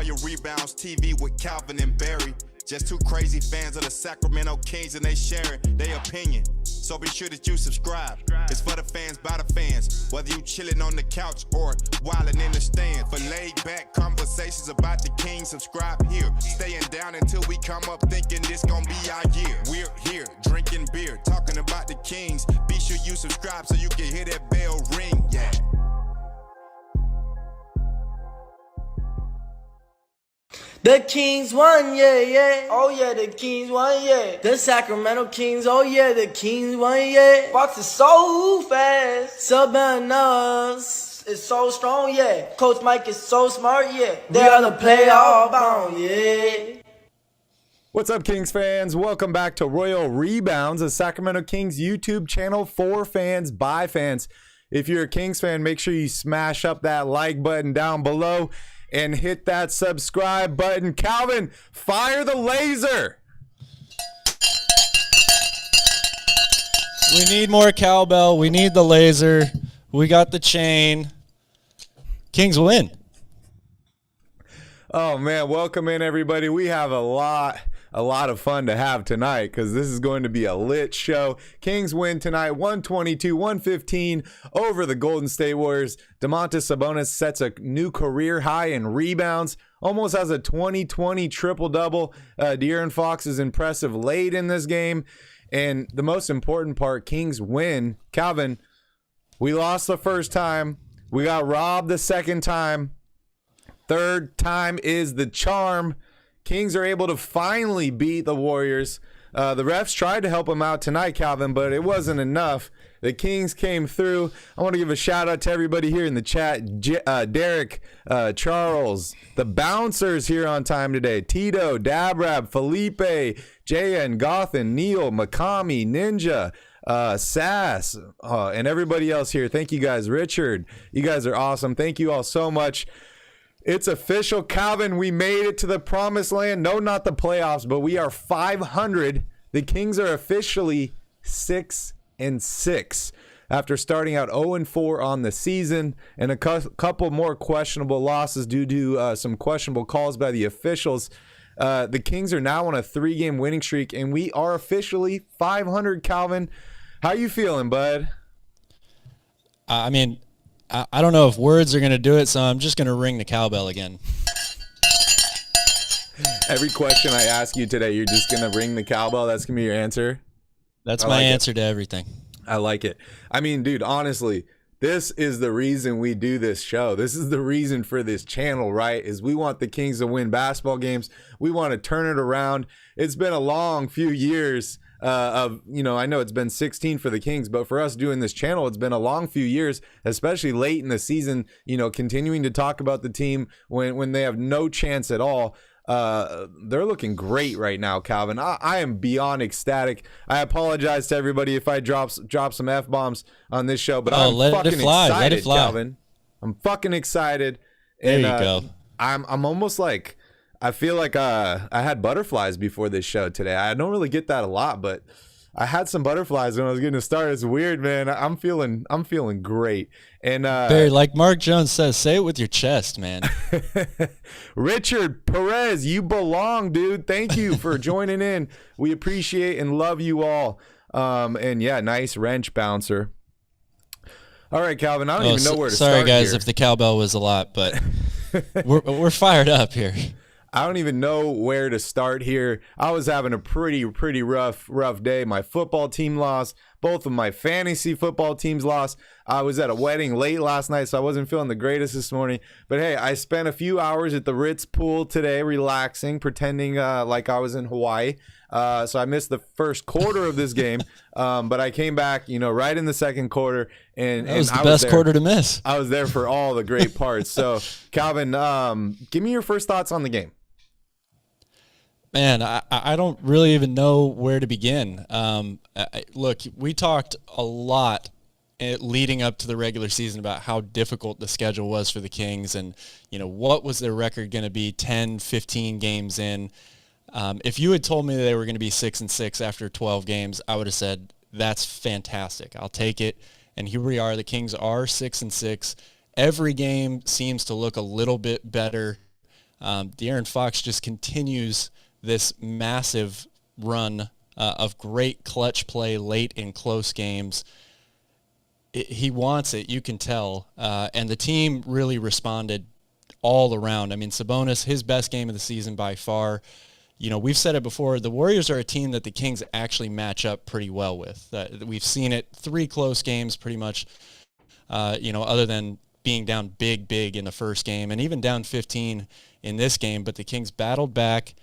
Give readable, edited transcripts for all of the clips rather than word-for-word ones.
Royal Rebounds TV with Calvin and Barry. Just two crazy fans of the Sacramento Kings and they sharing their opinion. So be sure that you subscribe. It's for the fans, by the fans. Whether you chilling on the couch or wilding in the stand. For laid back conversations about the Kings, subscribe here. Staying down until we come up thinking this gonna be our year. We're here drinking beer, talking about the Kings. Be sure you subscribe so you can hear that bell ring. Yeah. The Kings won, yeah, yeah. Oh, yeah, the Kings won, yeah. The Sacramento Kings, oh, yeah, the Kings won, yeah. Fox is so fast. Sabonis is so strong, yeah. Coach Mike is so smart, yeah. They are the playoff bound, yeah. What's up, Kings fans? Welcome back to Royal Rebounds, a Sacramento Kings YouTube channel for fans, by fans. If you're a Kings fan, make sure you smash up that like button down below and hit that subscribe button. Calvin, fire the laser. We need more cowbell. We need the laser. We got the chain. Kings win. Oh, man. Welcome in, everybody. We have a lot of fun to have tonight because this is going to be a lit show. Kings win tonight 122-115 over the Golden State Warriors. Domantas Sabonis sets a new career high in rebounds, almost has a 20-20 triple-double. De'Aaron Fox is impressive late in this game. And the most important part, Kings win. Calvin, we lost the first time. We got robbed the second time. Third time is the charm. Kings are able to finally beat the Warriors. The refs tried to help them out tonight, Calvin, but it wasn't enough. The Kings came through. I want to give a shout out to everybody here in the chat. Derek, Charles, the bouncers here on time today. Tito, Dabrab, Felipe, Jaya, Gothan, Neil, Makami, Ninja, Sass, and everybody else here. Thank you guys. Richard, you guys are awesome. Thank you all so much. It's official, Calvin. We made it to the promised land. No, not the playoffs, but we are 500. The Kings are officially 6-6 after starting out 0-4 on the season and a couple more questionable losses due to some questionable calls by the officials. The Kings are now on a 3-game winning streak, and we are officially 500, Calvin. How you feeling, bud? I don't know if words are going to do it, so I'm just going to ring the cowbell again. Every question I ask you today, you're just going to ring the cowbell? That's going to be your answer? That's my answer to everything. I like it. I mean, dude, honestly, this is the reason we do this show. This is the reason for this channel, right? Is we want the Kings to win basketball games. We want to turn it around. It's been a long few years I know it's been 16 for the Kings, but for us doing this channel, it's been a long few years, especially late in the season, continuing to talk about the team when they have no chance at all. They're looking great right now, Calvin. I am beyond ecstatic. I apologize to everybody if I drop some F-bombs on this show, but I'm fucking excited, Calvin. I'm fucking excited. There you go. I'm almost like, I feel like I had butterflies before this show today. I don't really get that a lot, but I had some butterflies when I was getting started. It's weird, man. I'm feeling great. And Barry, like Mark Jones says, say it with your chest, man. Richard Perez, you belong, dude. Thank you for joining in. We appreciate and love you all. And yeah, nice wrench bouncer. All right, Calvin. I don't even know where to start. Sorry, guys, here. if the cowbell was a lot, but we're fired up here. I don't even know where to start here. I was having a pretty rough day. My football team lost. Both of my fantasy football teams lost. I was at a wedding late last night, so I wasn't feeling the greatest this morning. But hey, I spent a few hours at the Ritz pool today, relaxing, pretending like I was in Hawaii. So I missed the first quarter of this game, but I came back, right in the second quarter, and that was the best quarter to miss. I was there for all the great parts. So, Calvin, give me your first thoughts on the game. Man, I don't really even know where to begin. Look, we talked a lot leading up to the regular season about how difficult the schedule was for the Kings and, what was their record going to be 10, 15 games in. If you had told me they were going to be 6-6 after 12 games, I would have said, that's fantastic. I'll take it. And here we are. The Kings are 6-6. Every game seems to look a little bit better. De'Aaron Fox just continues this massive run of great clutch play late in close games. He wants it, you can tell, and the team really responded all around. I mean, Sabonis, his best game of the season by far. You know, we've said it before, the Warriors are a team that the Kings actually match up pretty well with. We've seen it 3 close games pretty much, other than being down big in the first game and even down 15 in this game, but the Kings battled back.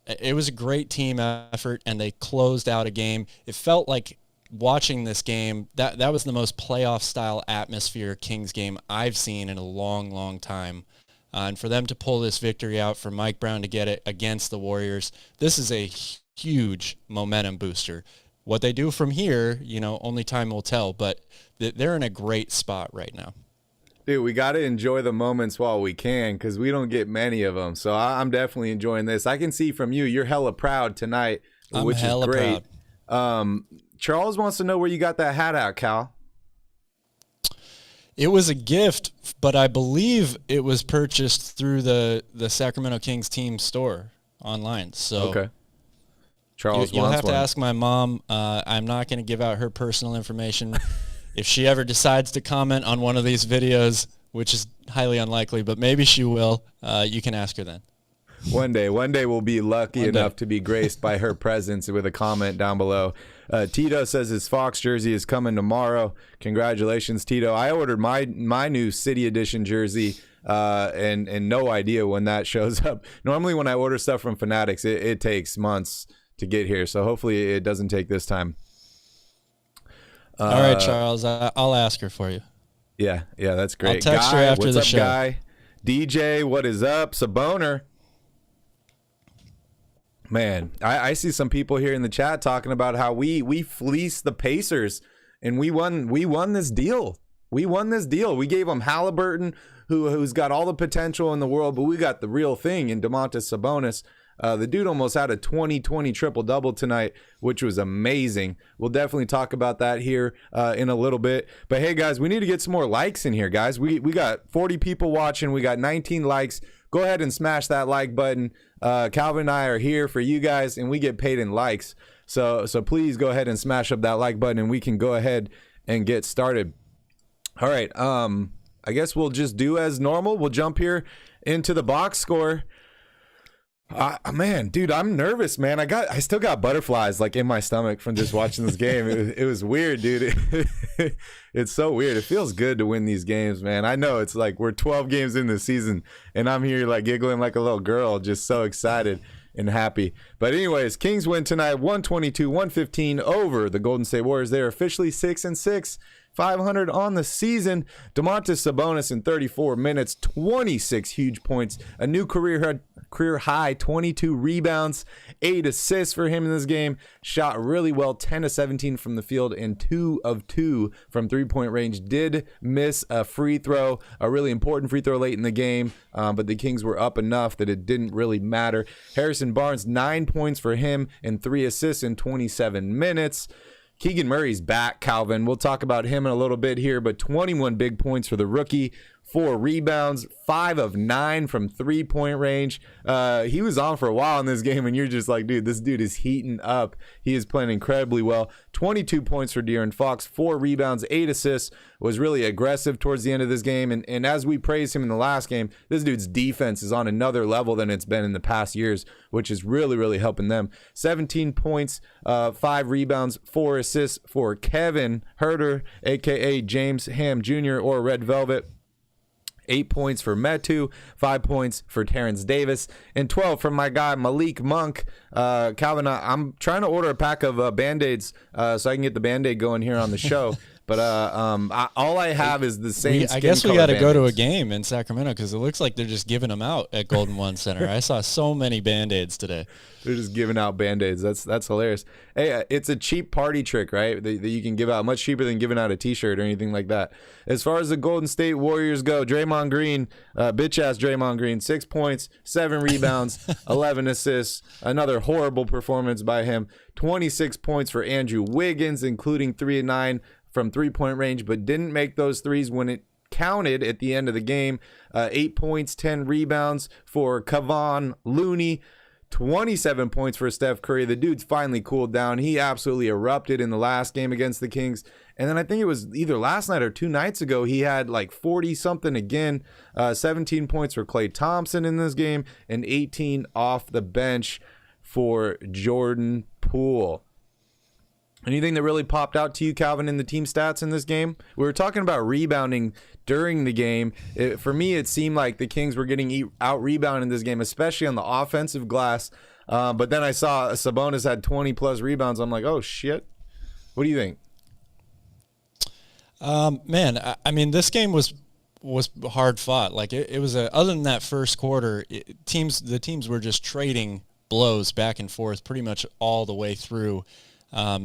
It was a great team effort, and they closed out a game. It felt like watching this game, that was the most playoff-style atmosphere Kings game I've seen in a long time. And for them to pull this victory out, for Mike Brown to get it against the Warriors, this is a huge momentum booster. What they do from here, only time will tell, but they're in a great spot right now. Dude, we got to enjoy the moments while we can, because we don't get many of them. So I'm definitely enjoying this. I can see from you're hella proud tonight, which is great. Proud. Charles wants to know where you got that hat at, Cal. It was a gift, but I believe it was purchased through the Sacramento Kings team store online. So okay. Charles you'll wants have one. to ask my mom. I'm not going to give out her personal information. If she ever decides to comment on one of these videos, which is highly unlikely, but maybe she will, you can ask her then. One day we'll be lucky enough to be graced by her presence with a comment down below. Tito says his Fox jersey is coming tomorrow. Congratulations, Tito. I ordered my new City Edition jersey, and no idea when that shows up. Normally when I order stuff from Fanatics, it takes months to get here, so hopefully it doesn't take this time. All right, Charles, I'll ask her for you. Yeah, that's great. I'll text her after what's the up, show. Guy? DJ, what is up? Saboner. Man, I see some people here in the chat talking about how we fleeced the Pacers and we won this deal. We won this deal. We gave them Halliburton, who's got all the potential in the world, but we got the real thing in Domantas Sabonis. The dude almost had a 20-20 triple-double tonight, which was amazing. We'll definitely talk about that here in a little bit. But hey, guys, we need to get some more likes in here, guys. We got 40 people watching. We got 19 likes. Go ahead and smash that like button. Calvin and I are here for you guys, and we get paid in likes. So please go ahead and smash up that like button, and we can go ahead and get started. All right. I guess we'll just do as normal. We'll jump here into the box score. Man, dude, I'm nervous, man. I still got butterflies like in my stomach from just watching this game. It was weird, dude. It's so weird. It feels good to win these games, man. I know it's like we're 12 games in the season, and I'm here like giggling like a little girl, just so excited and happy. But anyways, Kings win tonight, 122-115 over the Golden State Warriors. They're officially 6-6. 500 on the season. Domantas Sabonis in 34 minutes, 26 huge points, a new career high 22 rebounds, 8 assists for him in this game. Shot really well, 10 of 17 from the field and 2 of 2 from three-point range. Did miss a free throw, a really important free throw late in the game, but the Kings were up enough that it didn't really matter. Harrison Barnes, 9 points for him and 3 assists in 27 minutes. Keegan Murray's back, Calvin. We'll talk about him in a little bit here, but 21 big points for the rookie, 4 rebounds, 5 of 9 from three-point range. He was on for a while in this game, and you're just like, dude, this dude is heating up. He is playing incredibly well. 22 points for De'Aaron Fox, 4 rebounds, 8 assists. Was really aggressive towards the end of this game, and as we praised him in the last game, this dude's defense is on another level than it's been in the past years, which is really, really helping them. 17 points, 5 rebounds, 4 assists for Kevin Huerter, a.k.a. James Ham Jr. or Red Velvet. 8 points for Metu, 5 points for Terence Davis, and 12 from my guy Malik Monk. Calvin, I'm trying to order a pack of Band-Aids so I can get the Band-Aid going here on the show. But all I have is the same. I guess we got to go to a game in Sacramento because it looks like they're just giving them out at Golden One Center. I saw so many Band-Aids today. They're just giving out Band-Aids. That's hilarious. Hey, it's a cheap party trick, right? That you can give out, much cheaper than giving out a T-shirt or anything like that. As far as the Golden State Warriors go, Draymond Green, bitch-ass Draymond Green, 6 points, 7 rebounds, 11 assists. Another horrible performance by him. 26 points for Andrew Wiggins, including 3 of 9 from three-point range, but didn't make those threes when it counted at the end of the game. 8 points, 10 rebounds for Kevon Looney. 27 points for Steph Curry. The dude's finally cooled down. He absolutely erupted in the last game against the Kings. And then I think it was either last night or 2 nights ago, he had like 40-something again. 17 points for Klay Thompson in this game and 18 off the bench for Jordan Poole. Anything that really popped out to you, Calvin, in the team stats in this game? We were talking about rebounding during the game. For me, it seemed like the Kings were getting out-rebounded in this game, especially on the offensive glass. But then I saw Sabonis had 20-plus rebounds. I'm like, oh, shit. What do you think? Man, I mean, this game was hard fought. Like, it was other than that first quarter, the teams were just trading blows back and forth pretty much all the way through.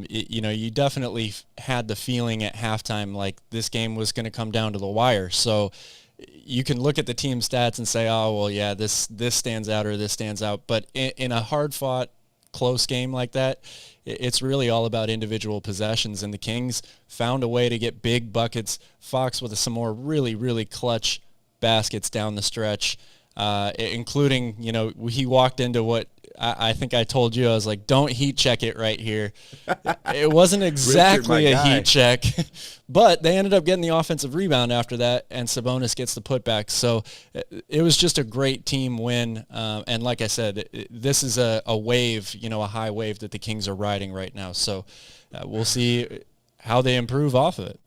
You definitely had the feeling at halftime like this game was going to come down to the wire. So you can look at the team stats and say, oh, well, yeah, this stands out or this stands out. But in a hard-fought, close game like that, it's really all about individual possessions. And the Kings found a way to get big buckets. Fox with some more really, really clutch baskets down the stretch, including, he walked into what I think I told you. I was like, don't heat check it right here. It wasn't exactly a heat check, but they ended up getting the offensive rebound after that, and Sabonis gets the putback. So it was just a great team win. And like I said, this is a wave, a high wave that the Kings are riding right now. So we'll see how they improve off of it.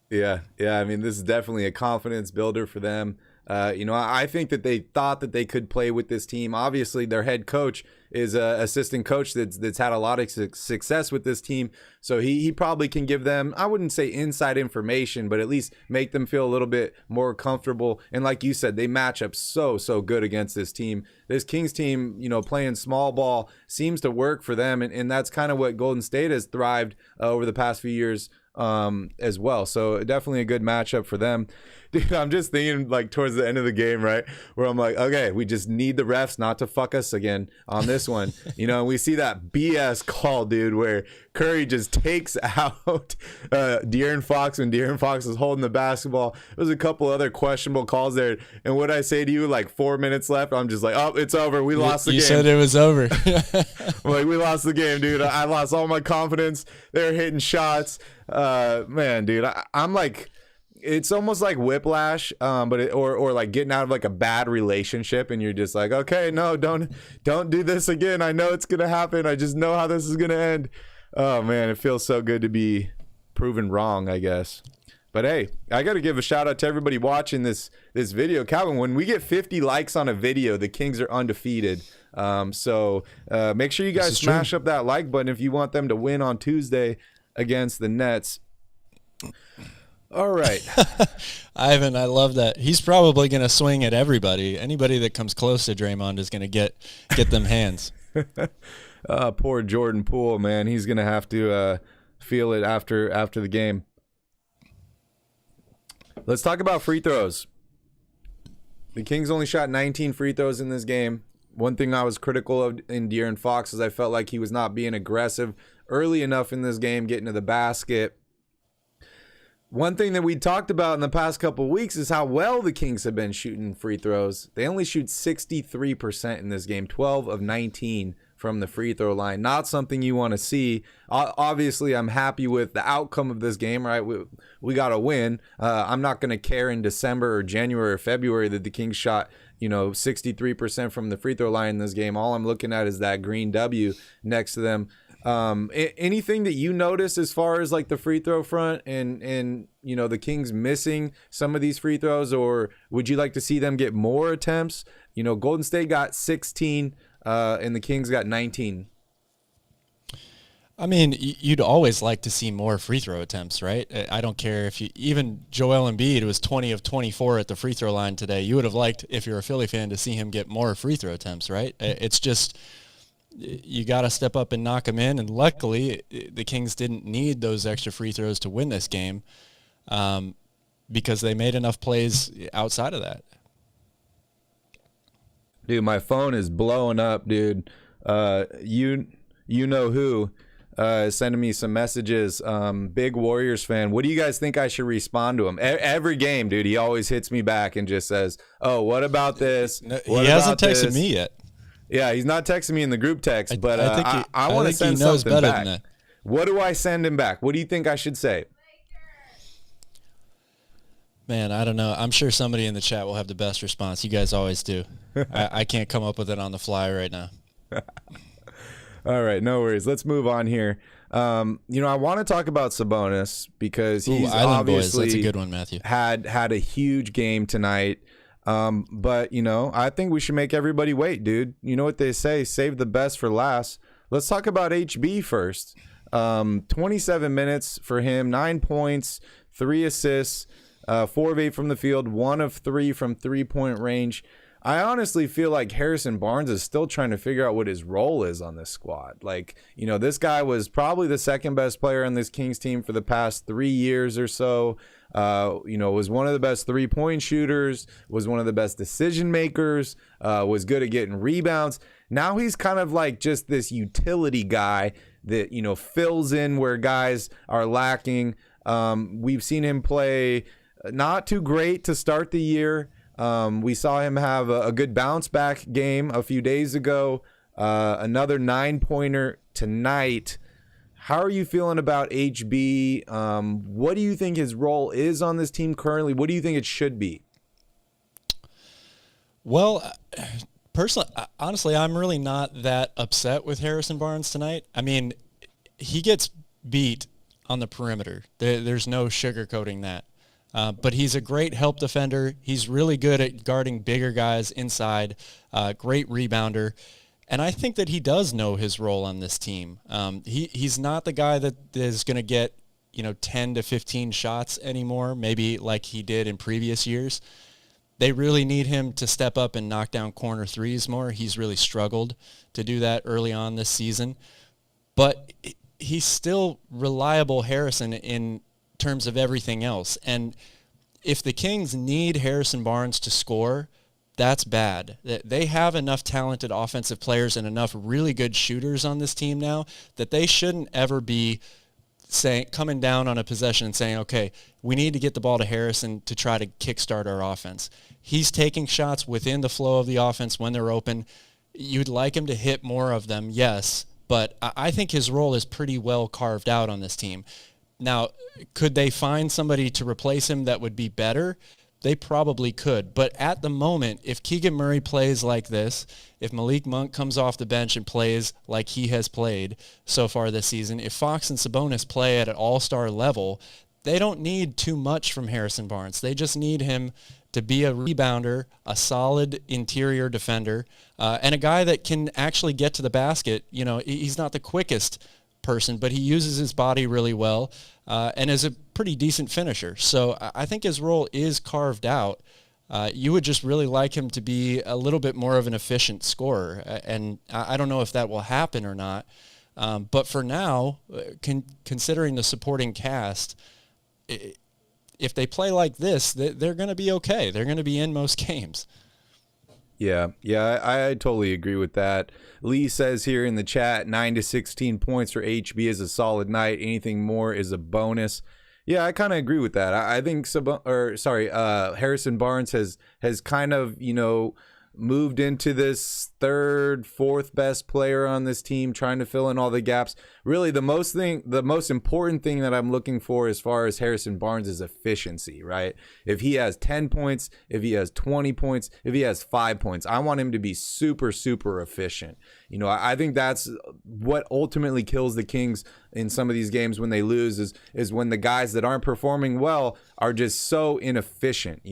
Yeah. I mean, this is definitely a confidence builder for them. I think that they thought that they could play with this team. Obviously, their head coach is an assistant coach that's had a lot of success with this team. So he probably can give them, I wouldn't say inside information, but at least make them feel a little bit more comfortable. And like you said, they match up so good against this team. This Kings team, playing small ball seems to work for them. And that's kind of what Golden State has thrived over the past few years as well. So definitely a good matchup for them. Dude, I'm just thinking like towards the end of the game, right, where I'm like, okay, we just need the refs not to fuck us again on this one. And we see that BS call, dude, where Curry just takes out De'Aaron Fox when De'Aaron Fox is holding the basketball. There's a couple other questionable calls there. And what I say to you, like 4 minutes left, I'm just like, oh, it's over. We lost the game. You said it was over. I'm like, we lost the game, dude. I lost all my confidence. They're hitting shots. Man, dude, I'm like, it's almost like whiplash, but or like getting out of like a bad relationship, and you're just like, okay, no, don't do this again. I know it's gonna happen. I just know how this is gonna end. Oh man, it feels so good to be proven wrong, I guess. But hey, I got to give a shout out to everybody watching this video. Calvin, when we get 50 likes on a video, the Kings are undefeated. So make sure you guys smash up that like button if you want them to win on Tuesday against the Nets. All right. Ivan, I love that. He's probably going to swing at everybody. Anybody that comes close to Draymond is going to get them hands. Poor Jordan Poole, man. He's going to have to feel it after the game. Let's talk about free throws. The Kings only shot 19 free throws in this game. One thing I was critical of in De'Aaron Fox is I felt like he was not being aggressive early enough in this game, getting to the basket. One thing that we talked about in the past couple of weeks is how well the Kings have been shooting free throws. They only shoot 63% in this game, 12 of 19 from the free throw line. Not something you want to see. Obviously, I'm happy with the outcome of this game, right? We got to win. I'm not going to care in December or January or February that the Kings shot 63% from the free throw line in this game. All I'm looking at is that green W next to them. Anything that you notice as far as like the free throw front and the Kings missing some of these free throws, or would you like to see them get more attempts? Golden State got 16 and the Kings got 19. I mean, you'd always like to see more free throw attempts, right? I don't care if even Joel Embiid was 20 of 24 at the free throw line today. You would have liked, if you're a Philly fan, to see him get more free throw attempts, right? It's just, you got to step up and knock them in. And luckily, the Kings didn't need those extra free throws to win this game because they made enough plays outside of that. Dude, my phone is blowing up, dude. You know who. sending me some messages. Big Warriors fan. What do you guys think I should respond to him? Every game, dude, he always hits me back and just says, "Oh, what about this?" No, what he hasn't about texted this? me yet. Yeah, he's not texting me in the group text, but I want to think send he knows something better back. than that. What do I send him back? What do you think I should say? Man, I don't know. I'm sure somebody in the chat will have the best response. You guys always do. I can't come up with it on the fly right now. All right, no worries. Let's move on here. I want to talk about Sabonis because he's Island obviously Boys. That's a good one, Matthew. had a huge game tonight. But I think we should make everybody wait, dude. You know what they say, save the best for last. Let's talk about HB first. 27 minutes for him, 9 points, 3 assists, 4 of 8 from the field, 1 of 3 from 3-point range. I honestly feel like Harrison Barnes is still trying to figure out what his role is on this squad. Like, this guy was probably the second best player on this Kings team for the past 3 years or so. Was one of the best 3-point shooters, was one of the best decision makers, was good at getting rebounds. Now he's kind of like just this utility guy that, fills in where guys are lacking. We've seen him play not too great to start the year. We saw him have a good bounce back game a few days ago. Another 9-pointer tonight. How are you feeling about HB? What do you think his role is on this team currently? What do you think it should be? Well, personally, honestly, I'm really not that upset with Harrison Barnes tonight. I mean, he gets beat on the perimeter. There's no sugarcoating that. But he's a great help defender. He's really good at guarding bigger guys inside, great rebounder. And I think that he does know his role on this team. He's not the guy that is going to get 10 to 15 shots anymore, maybe like he did in previous years. They really need him to step up and knock down corner threes more. He's really struggled to do that early on this season. But he's still reliable Harrison in terms of everything else. And if the Kings need Harrison Barnes to score, that's bad. They have enough talented offensive players and enough really good shooters on this team now that they shouldn't ever be coming down on a possession and saying, okay, we need to get the ball to Harrison to try to kickstart our offense. He's taking shots within the flow of the offense when they're open. You'd like him to hit more of them, yes, but I think his role is pretty well carved out on this team. Now, could they find somebody to replace him that would be better? They probably could. But at the moment, if Keegan Murray plays like this, if Malik Monk comes off the bench and plays like he has played so far this season, if Fox and Sabonis play at an all-star level, they don't need too much from Harrison Barnes. They just need him to be a rebounder, a solid interior defender, and a guy that can actually get to the basket. He's not the quickest person, but he uses his body really well and is a pretty decent finisher. So I think his role is carved out. You would just really like him to be a little bit more of an efficient scorer, and I don't know if that will happen or not. But for now, considering the supporting cast, if they play like this, they're going to be okay. They're going to be in most games. Yeah, I totally agree with that. Lee says here in the chat, 9 to 16 points for HB is a solid night. Anything more is a bonus. Yeah, I kind of agree with that. I think Harrison Barnes has kind of, moved into this third, fourth best player on this team, trying to fill in all the gaps. Really, the most important thing that I'm looking for as far as Harrison Barnes is efficiency, right? If he has 10 points, if he has 20 points, if he has 5 points, I want him to be super, super efficient. I think that's what ultimately kills the Kings in some of these games when they lose is when the guys that aren't performing well are just so inefficient.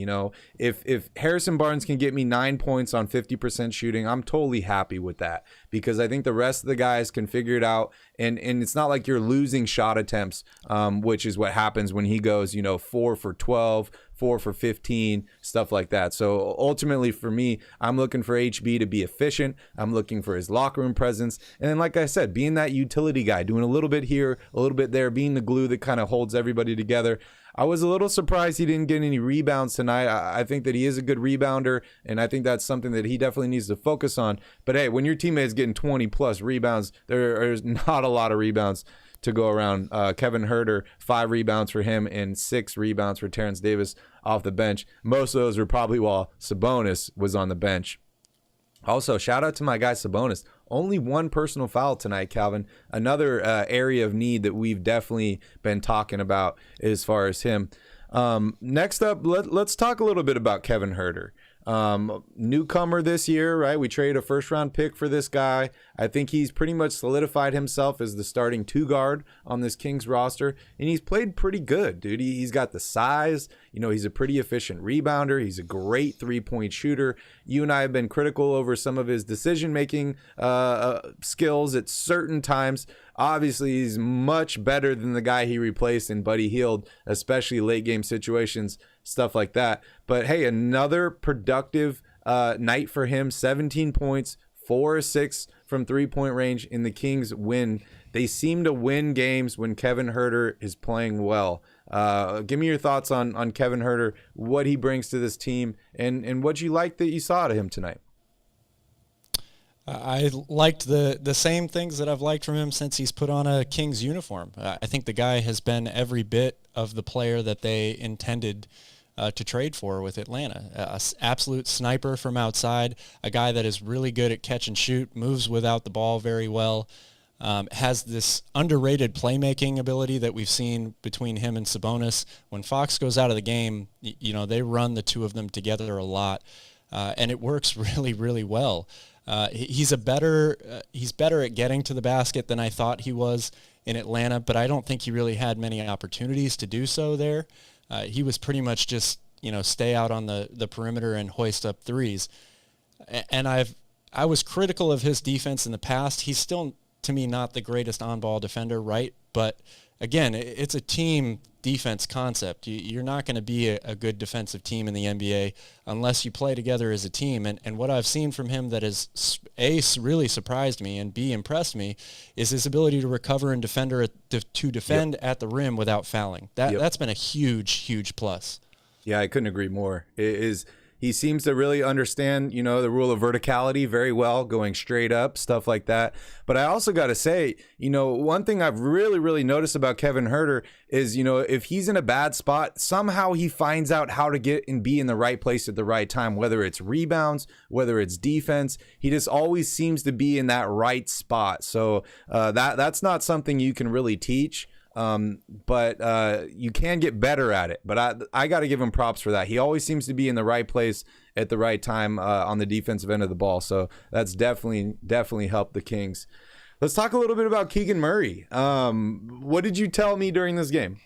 If Harrison Barnes can get me 9 points on 50% shooting, I'm totally happy with that, because I think the rest of the guys can figure it out. And it's not like you're losing shot attempts, which is what happens when he goes, 4 for 12, 4 for 15, stuff like that. So ultimately for me, I'm looking for HB to be efficient. I'm looking for his locker room presence. And then, like I said, being that utility guy, doing a little bit here, a little bit there, being the glue that kind of holds everybody together. I was a little surprised he didn't get any rebounds tonight. I think that he is a good rebounder, and I think that's something that he definitely needs to focus on. But hey, when your teammate's getting 20-plus rebounds, there's not a lot of rebounds to go around. Kevin Huerter, 5 rebounds for him and 6 rebounds for Terence Davis off the bench. Most of those were probably while Sabonis was on the bench. Also, shout out to my guy Sabonis. Only 1 personal foul tonight, Calvin. Another area of need that we've definitely been talking about as far as him. Next up, let's talk a little bit about Kevin Huerter. Newcomer this year, right? We traded a first-round pick for this guy. I think he's pretty much solidified himself as the starting 2 guard on this Kings roster, and he's played pretty good, dude. He's got the size. He's a pretty efficient rebounder. He's a great 3-point shooter. You and I have been critical over some of his decision-making skills at certain times. Obviously, he's much better than the guy he replaced in Buddy Hield, especially late-game situations, stuff like that. But hey, another productive night for him. 17 points, 4 or 6 from 3-point range in the Kings win. They seem to win games when Kevin Huerter is playing well. Give me your thoughts on Kevin Huerter, what he brings to this team, and what you like that you saw out of him tonight. I liked the same things that I've liked from him since he's put on a Kings uniform. I think the guy has been every bit of the player that they intended to trade for with Atlanta. An absolute sniper from outside, a guy that is really good at catch and shoot, moves without the ball very well, has this underrated playmaking ability that we've seen between him and Sabonis. When Fox goes out of the game, they run the 2 of them together a lot, and it works really, really well. He's better at getting to the basket than I thought he was in Atlanta, but I don't think he really had many opportunities to do so there. He was pretty much just, stay out on the perimeter and hoist up threes. And I was critical of his defense in the past. He's still, to me, not the greatest on-ball defender, right? But again, it's a team defense concept. You're not going to be a good defensive team in the NBA unless you play together as a team. And what I've seen from him that has, A, really surprised me, and B, impressed me, is his ability to recover and to defend at the rim without fouling. That's been a huge, huge plus. Yeah, I couldn't agree more. He seems to really understand, the rule of verticality very well, going straight up, stuff like that. But I also got to say, one thing I've really, really noticed about Kevin Huerter is, if he's in a bad spot, somehow he finds out how to get and be in the right place at the right time, whether it's rebounds, whether it's defense. He just always seems to be in that right spot. So that's not something you can really teach. But you can get better at it. But I got to give him props for that. He always seems to be in the right place at the right time on the defensive end of the ball. So that's definitely helped the Kings. Let's talk a little bit about Keegan Murray. What did you tell me during this game?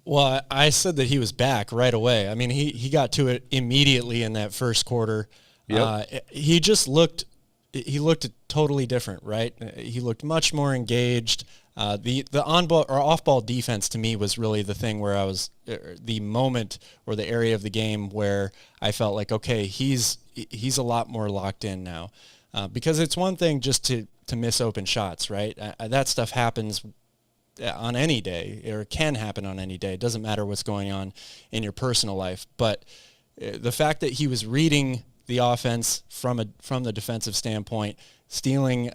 Well, I said that he was back right away. I mean, he got to it immediately in that first quarter. Yep. He looked totally different, right? He looked much more engaged. The on-ball or off-ball defense to me was really the thing where I was the moment or the area of the game where I felt like, okay, he's a lot more locked in now, because it's one thing just to miss open shots, right? That stuff happens on any day, or can happen on any day. It doesn't matter what's going on in your personal life, but the fact that he was reading the offense from the defensive standpoint, stealing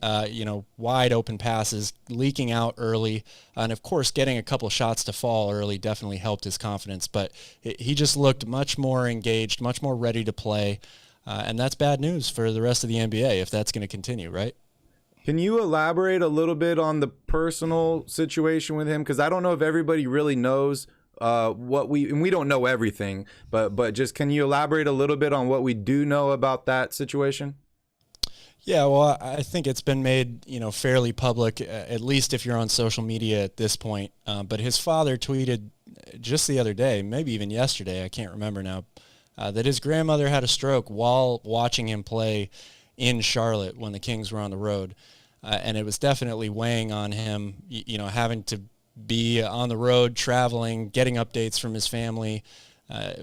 wide open passes, leaking out early, and of course getting a couple shots to fall early definitely helped his confidence. But he just looked much more engaged, much more ready to play, and that's bad news for the rest of the NBA if that's going to continue, right? Can you elaborate a little bit on the personal situation with him? Because I don't know if everybody really knows and we don't know everything, but just can you elaborate a little bit on what we do know about that situation? Yeah, well, I think it's been made, fairly public, at least if you're on social media at this point. But his father tweeted just the other day, maybe even yesterday, I can't remember now, that his grandmother had a stroke while watching him play in Charlotte when the Kings were on the road. And it was definitely weighing on him, having to be on the road, traveling, getting updates from his family.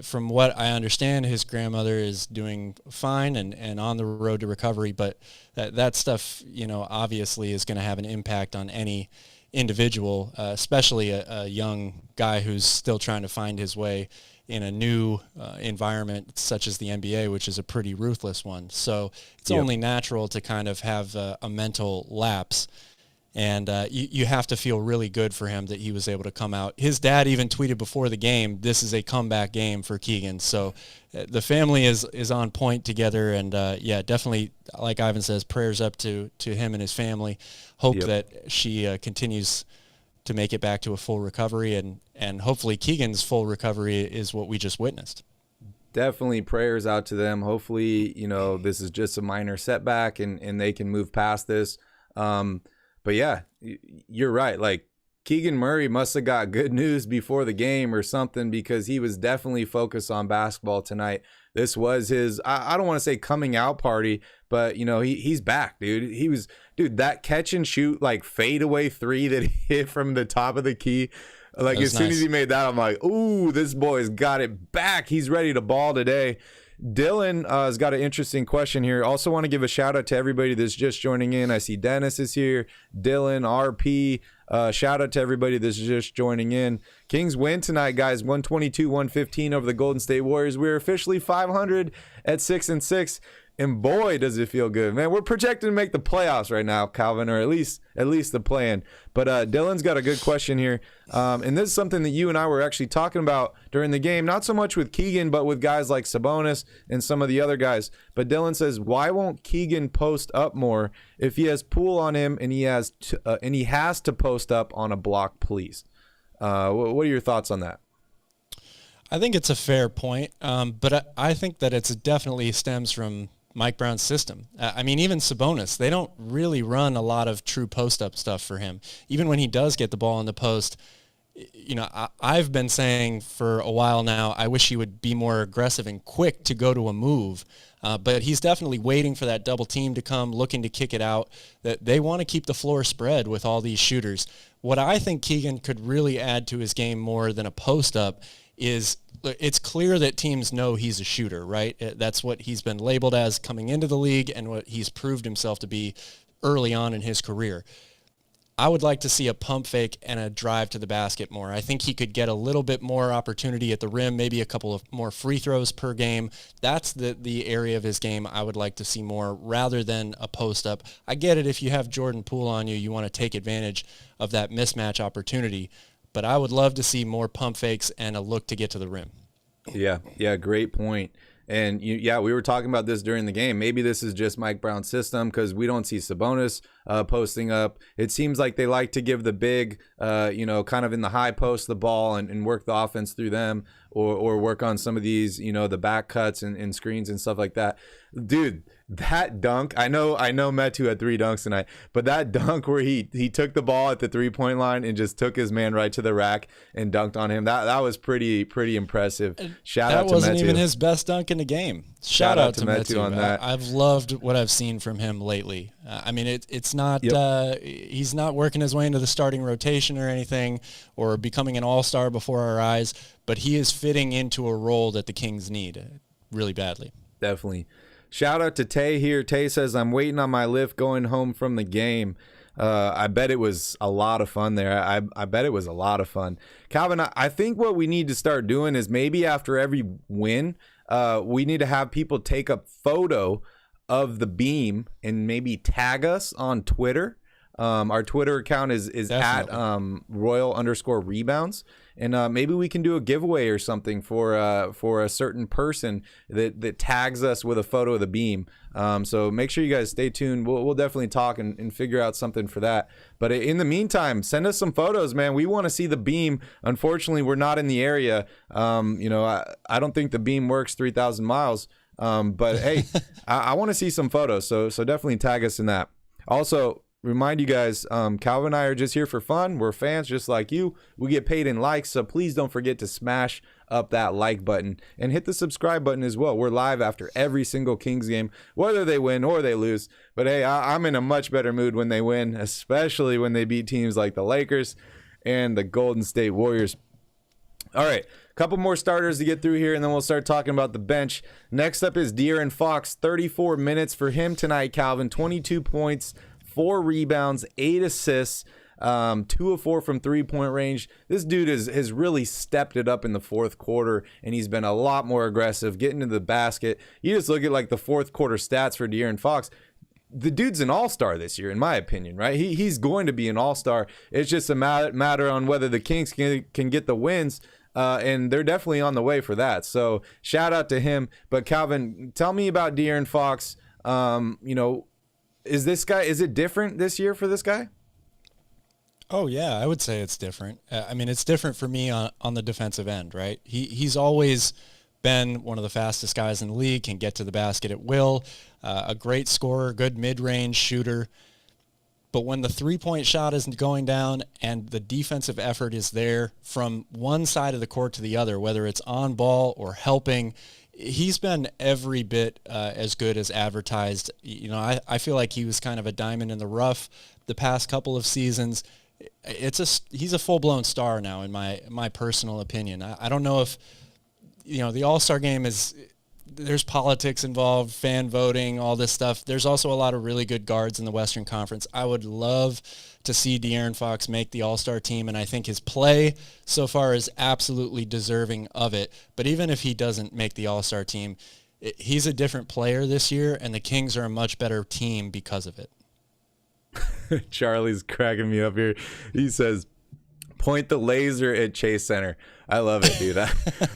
From what I understand, his grandmother is doing fine and on the road to recovery, but that stuff, obviously is going to have an impact on any individual, especially a young guy who's still trying to find his way in a new environment such as the NBA, which is a pretty ruthless one. So it's only natural to kind of have a mental lapse. And you have to feel really good for him that he was able to come out. His dad even tweeted before the game, this is a comeback game for Keegan. So the family is on point together. And, definitely, like Ivan says, prayers up to him and his family. Hope that she continues to make it back to a full recovery. And hopefully Keegan's full recovery is what we just witnessed. Definitely prayers out to them. Hopefully, this is just a minor setback and they can move past this. But yeah, you're right. Like, Keegan Murray must have got good news before the game or something, because he was definitely focused on basketball tonight. This was his, I don't want to say coming out party, but he's back, dude. That catch and shoot, like, fadeaway three that he hit from the top of the key. Like, as soon as he made that, I'm like, ooh, this boy's got it back. He's ready to ball today. Dylan has got an interesting question here. Also want to give a shout out to everybody that's just joining in. I see Dennis is here, Dylan, RP. Shout out to everybody that's just joining in. Kings win tonight, guys, 122-115 over the Golden State Warriors. We're officially 500 at 6-6. And boy, does it feel good, man. We're projected to make the playoffs right now, Calvin, or at least the plan. But Dylan's got a good question here. And this is something that you and I were actually talking about during the game, not so much with Keegan, but with guys like Sabonis and some of the other guys. But Dylan says, why won't Keegan post up more if he has Poole on him and he has to post up on a block, please? What are your thoughts on that? I think it's a fair point, but I think that it definitely stems from Mike Brown's system. I mean, even Sabonis, they don't really run a lot of true post-up stuff for him. Even when he does get the ball in the post, I've been saying for a while now, I wish he would be more aggressive and quick to go to a move. But he's definitely waiting for that double team to come, looking to kick it out. That they want to keep the floor spread with all these shooters. What I think Keegan could really add to his game more than a post-up is it's clear that teams know he's a shooter, right? That's what he's been labeled as coming into the league and what he's proved himself to be early on in his career. I would like to see a pump fake and a drive to the basket more. I think he could get a little bit more opportunity at the rim, maybe a couple of more free throws per game. That's the area of his game I would like to see more rather than a post-up. I get it, if you have Jordan Poole on you, you want to take advantage of that mismatch opportunity. But I would love to see more pump fakes and a look to get to the rim. Yeah, great point. And we were talking about this during the game. Maybe this is just Mike Brown's system, because we don't see Sabonis posting up. It seems like they like to give the big, kind of in the high post the ball and work the offense through them, or work on some of these, the back cuts and screens and stuff like that. Dude, that dunk, I know Metu had 3 dunks tonight, but that dunk where he took the ball at the 3-point line and just took his man right to the rack and dunked on him, that was pretty impressive. Shout out to Metu. That wasn't even his best dunk in the game. Shout out to Metu on that. I've loved what I've seen from him lately. I mean, it's not he's not working his way into the starting rotation or anything, or becoming an all-star before our eyes, but he is fitting into a role that the Kings need really badly. Definitely. Shout out to Tay here. Tay says, I'm waiting on my lift going home from the game. I bet it was a lot of fun there. I bet it was a lot of fun. Calvin, I think what we need to start doing is maybe after every win, we need to have people take a photo of the beam and maybe tag us on Twitter. Our Twitter account is at Royal_Rebounds. And maybe we can do a giveaway or something for a certain person that tags us with a photo of the beam. So make sure you guys stay tuned. We'll definitely talk and figure out something for that. But in the meantime, send us some photos, man. We want to see the beam. Unfortunately, we're not in the area. I don't think the beam works 3,000 miles. But hey, I want to see some photos. So definitely tag us in that. Also, remind you guys, Calvin and I are just here for fun. We're fans just like you. We get paid in likes, so please don't forget to smash up that like button and hit the subscribe button as well. We're live after every single Kings game, whether they win or they lose. But hey, I'm in a much better mood when they win, especially when they beat teams like the Lakers. and the Golden State Warriors. All right, a couple more starters to get through here, and then we'll start talking about the bench. Next up is De'Aaron Fox, 34 minutes for him tonight, Calvin. 22 points, 4 rebounds, 8 assists, 2 of 4 from three-point range. This dude has really stepped it up in the fourth quarter, and he's been a lot more aggressive, getting to the basket. You just look at like the fourth quarter stats for De'Aaron Fox. The dude's an all-star this year, in my opinion, right? He's going to be an all-star. It's just a matter on whether the Kings can get the wins. And they're definitely on the way for that. So shout out to him. But Calvin, tell me about De'Aaron Fox. Is it different this year for this guy? Oh yeah, I would say it's different. I mean, it's different for me on the defensive end, right? He's always been one of the fastest guys in the league, can get to the basket at will, a great scorer, good mid-range shooter. But when the three-point shot isn't going down and the defensive effort is there from one side of the court to the other, whether it's on ball or helping, he's been every bit as good as advertised. I feel like he was kind of a diamond in the rough the past couple of seasons. He's a full-blown star now, in my personal opinion. I don't know if the All-Star game there's politics involved, fan voting, all this stuff. There's also a lot of really good guards in the Western Conference. I would love to see De'Aaron Fox make the All-Star team, and I think his play so far is absolutely deserving of it. But even if he doesn't make the All-Star team, he's a different player this year, and the Kings are a much better team because of it. Charlie's cracking me up here. He says, point the laser at Chase Center. I love it, dude.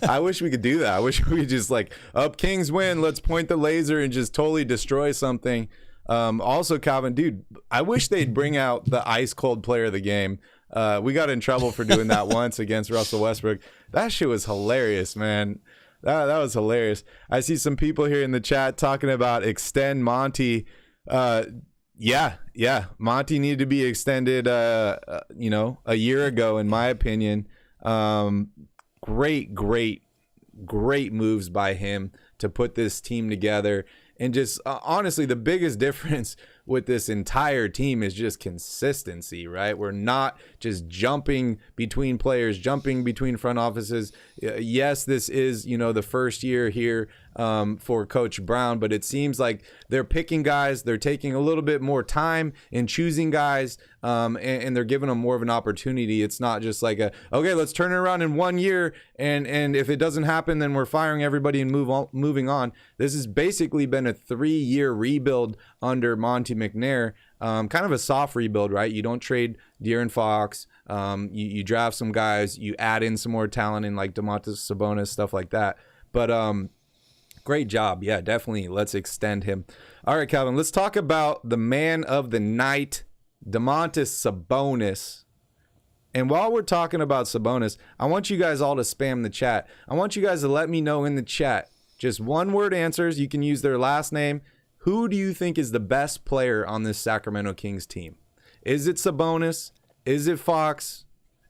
I wish we could do that. I wish we could just up Kings win. Let's point the laser and just totally destroy something. Also, Calvin, dude, I wish they'd bring out the ice cold player of the game. We got in trouble for doing that once against Russell Westbrook. That shit was hilarious, man. That was hilarious. I see some people here in the chat talking about extend Monty. Yeah. Monty needed to be extended, a year ago, in my opinion. Great moves by him to put this team together. And just honestly, the biggest difference with this entire team is just consistency, right? We're not just jumping between players, jumping between front offices. Yes, this is, the first year here for Coach Brown, but it seems like they're picking guys. They're taking a little bit more time in choosing guys, and they're giving them more of an opportunity. It's not just like okay, let's turn it around in 1 year, and if it doesn't happen, then we're firing everybody and moving on. This has basically been a 3-year rebuild under Monty McNair. Kind of a soft rebuild, right? You don't trade De'Aaron Fox. You draft some guys. You add in some more talent in like Domantas Sabonis, stuff like that. But great job. Yeah, definitely. Let's extend him. All right, Calvin, let's talk about the man of the night, Domantas Sabonis. And while we're talking about Sabonis, I want you guys all to spam the chat. I want you guys to let me know in the chat, just one-word answers. You can use their last name. Who do you think is the best player on this Sacramento Kings team? Is it Sabonis? Is it Fox?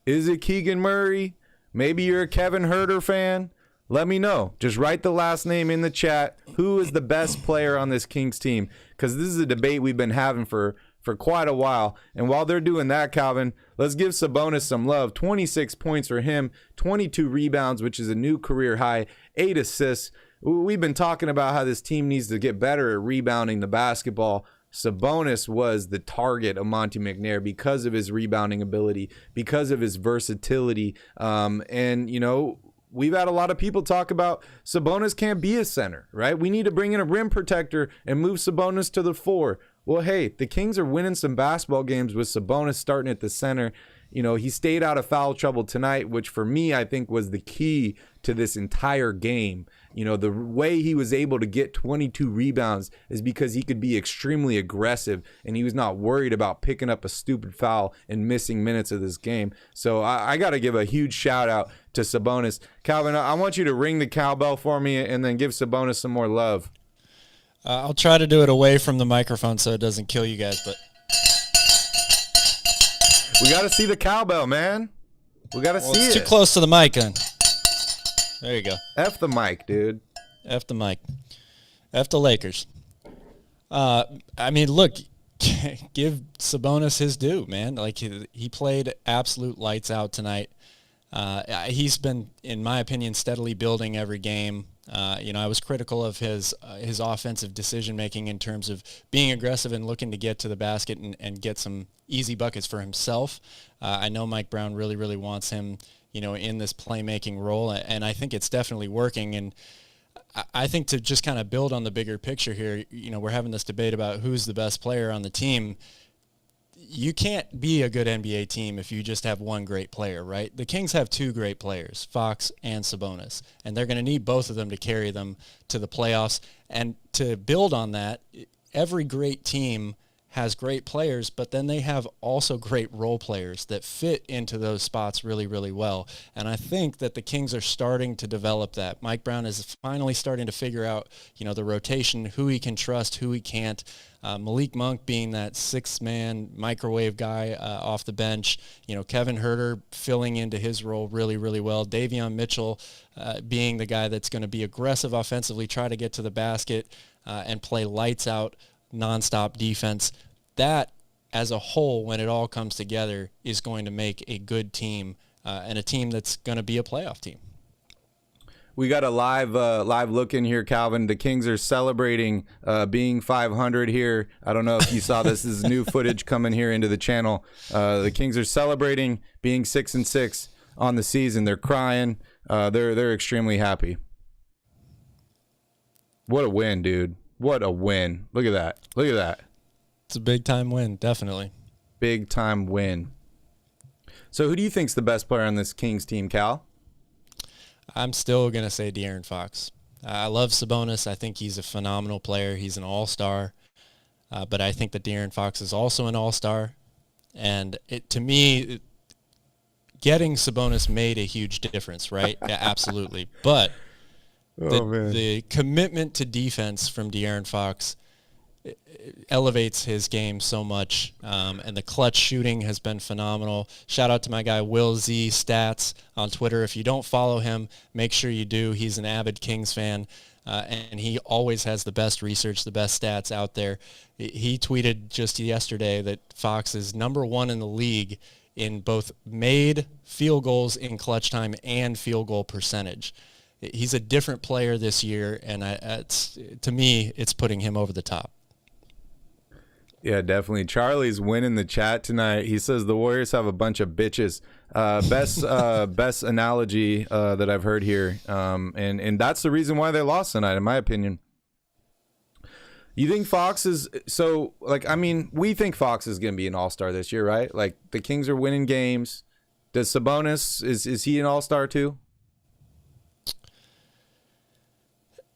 Is it Keegan Murray? Maybe you're a Kevin Huerter fan. Let me know. Just write the last name in the chat. Who is the best player on this Kings team? Because this is a debate we've been having for quite a while. And while they're doing that, Calvin, let's give Sabonis some love. 26 points for him, 22 rebounds, which is a new career high, 8 assists. We've been talking about how this team needs to get better at rebounding the basketball. Sabonis was the target of Monty McNair because of his rebounding ability, because of his versatility. We've had a lot of people talk about Sabonis can't be a center, right? We need to bring in a rim protector and move Sabonis to the 4. Well, hey, the Kings are winning some basketball games with Sabonis starting at the center. He stayed out of foul trouble tonight, which for me, I think was the key to this entire game. The way he was able to get 22 rebounds is because he could be extremely aggressive and he was not worried about picking up a stupid foul and missing minutes of this game. So I got to give a huge shout out to Sabonis. Calvin, I want you to ring the cowbell for me and then give Sabonis some more love. I'll try to do it away from the microphone so it doesn't kill you guys, but we got to see the cowbell, man. We got to see it. It's too close to the mic, then. There you go. F the mic, dude. F the mic. F the Lakers. Look, give Sabonis his due, man. Like he played absolute lights out tonight. He's been, in my opinion, steadily building every game. I was critical of his offensive decision making in terms of being aggressive and looking to get to the basket and get some easy buckets for himself. I know Mike Brown really, really wants him, in this playmaking role, and I think it's definitely working. And I think to just kind of build on the bigger picture here, we're having this debate about who's the best player on the team. You can't be a good NBA team if you just have one great player, right? The Kings have two great players, Fox and Sabonis, and they're going to need both of them to carry them to the playoffs. And to build on that, every great team has great players, but then they have also great role players that fit into those spots really, really well. And I think that the Kings are starting to develop that. Mike Brown is finally starting to figure out, the rotation, who he can trust, who he can't. Malik Monk being that six-man microwave guy off the bench. Kevin Huerter filling into his role really, really well. Davion Mitchell being the guy that's going to be aggressive offensively, try to get to the basket and play lights out, nonstop defense. That, as a whole, when it all comes together, is going to make a good team and a team that's going to be a playoff team. We got a live look in here, Calvin. The Kings are celebrating being 500 here. I don't know if you saw this. This is new footage coming here into the channel. The Kings are celebrating being 6-6 on the season. They're crying. They're extremely happy. What a win, dude. What a win. Look at that. Look at that. It's a big-time win, definitely. Big-time win. So who do you think's the best player on this Kings team, Cal? I'm still going to say De'Aaron Fox. I love Sabonis. I think he's a phenomenal player. He's an all-star. But I think that De'Aaron Fox is also an all-star. And to me, getting Sabonis made a huge difference, right? Yeah, absolutely. But the commitment to defense from De'Aaron Fox elevates his game so much, and the clutch shooting has been phenomenal. Shout out to my guy Will Z Stats on Twitter. If you don't follow him, make sure you do. He's an avid Kings fan, and he always has the best research, the best stats out there. He tweeted just yesterday that Fox is number one in the league in both made field goals in clutch time and field goal percentage. He's a different player this year, and to me, it's putting him over the top. Yeah, definitely. Charlie's winning the chat tonight. He says the Warriors have a bunch of bitches. Best analogy that I've heard here, and that's the reason why they lost tonight, in my opinion. You think Fox is so? We think Fox is going to be an all-star this year, right? Like the Kings are winning games. Does Sabonis is he an all-star too?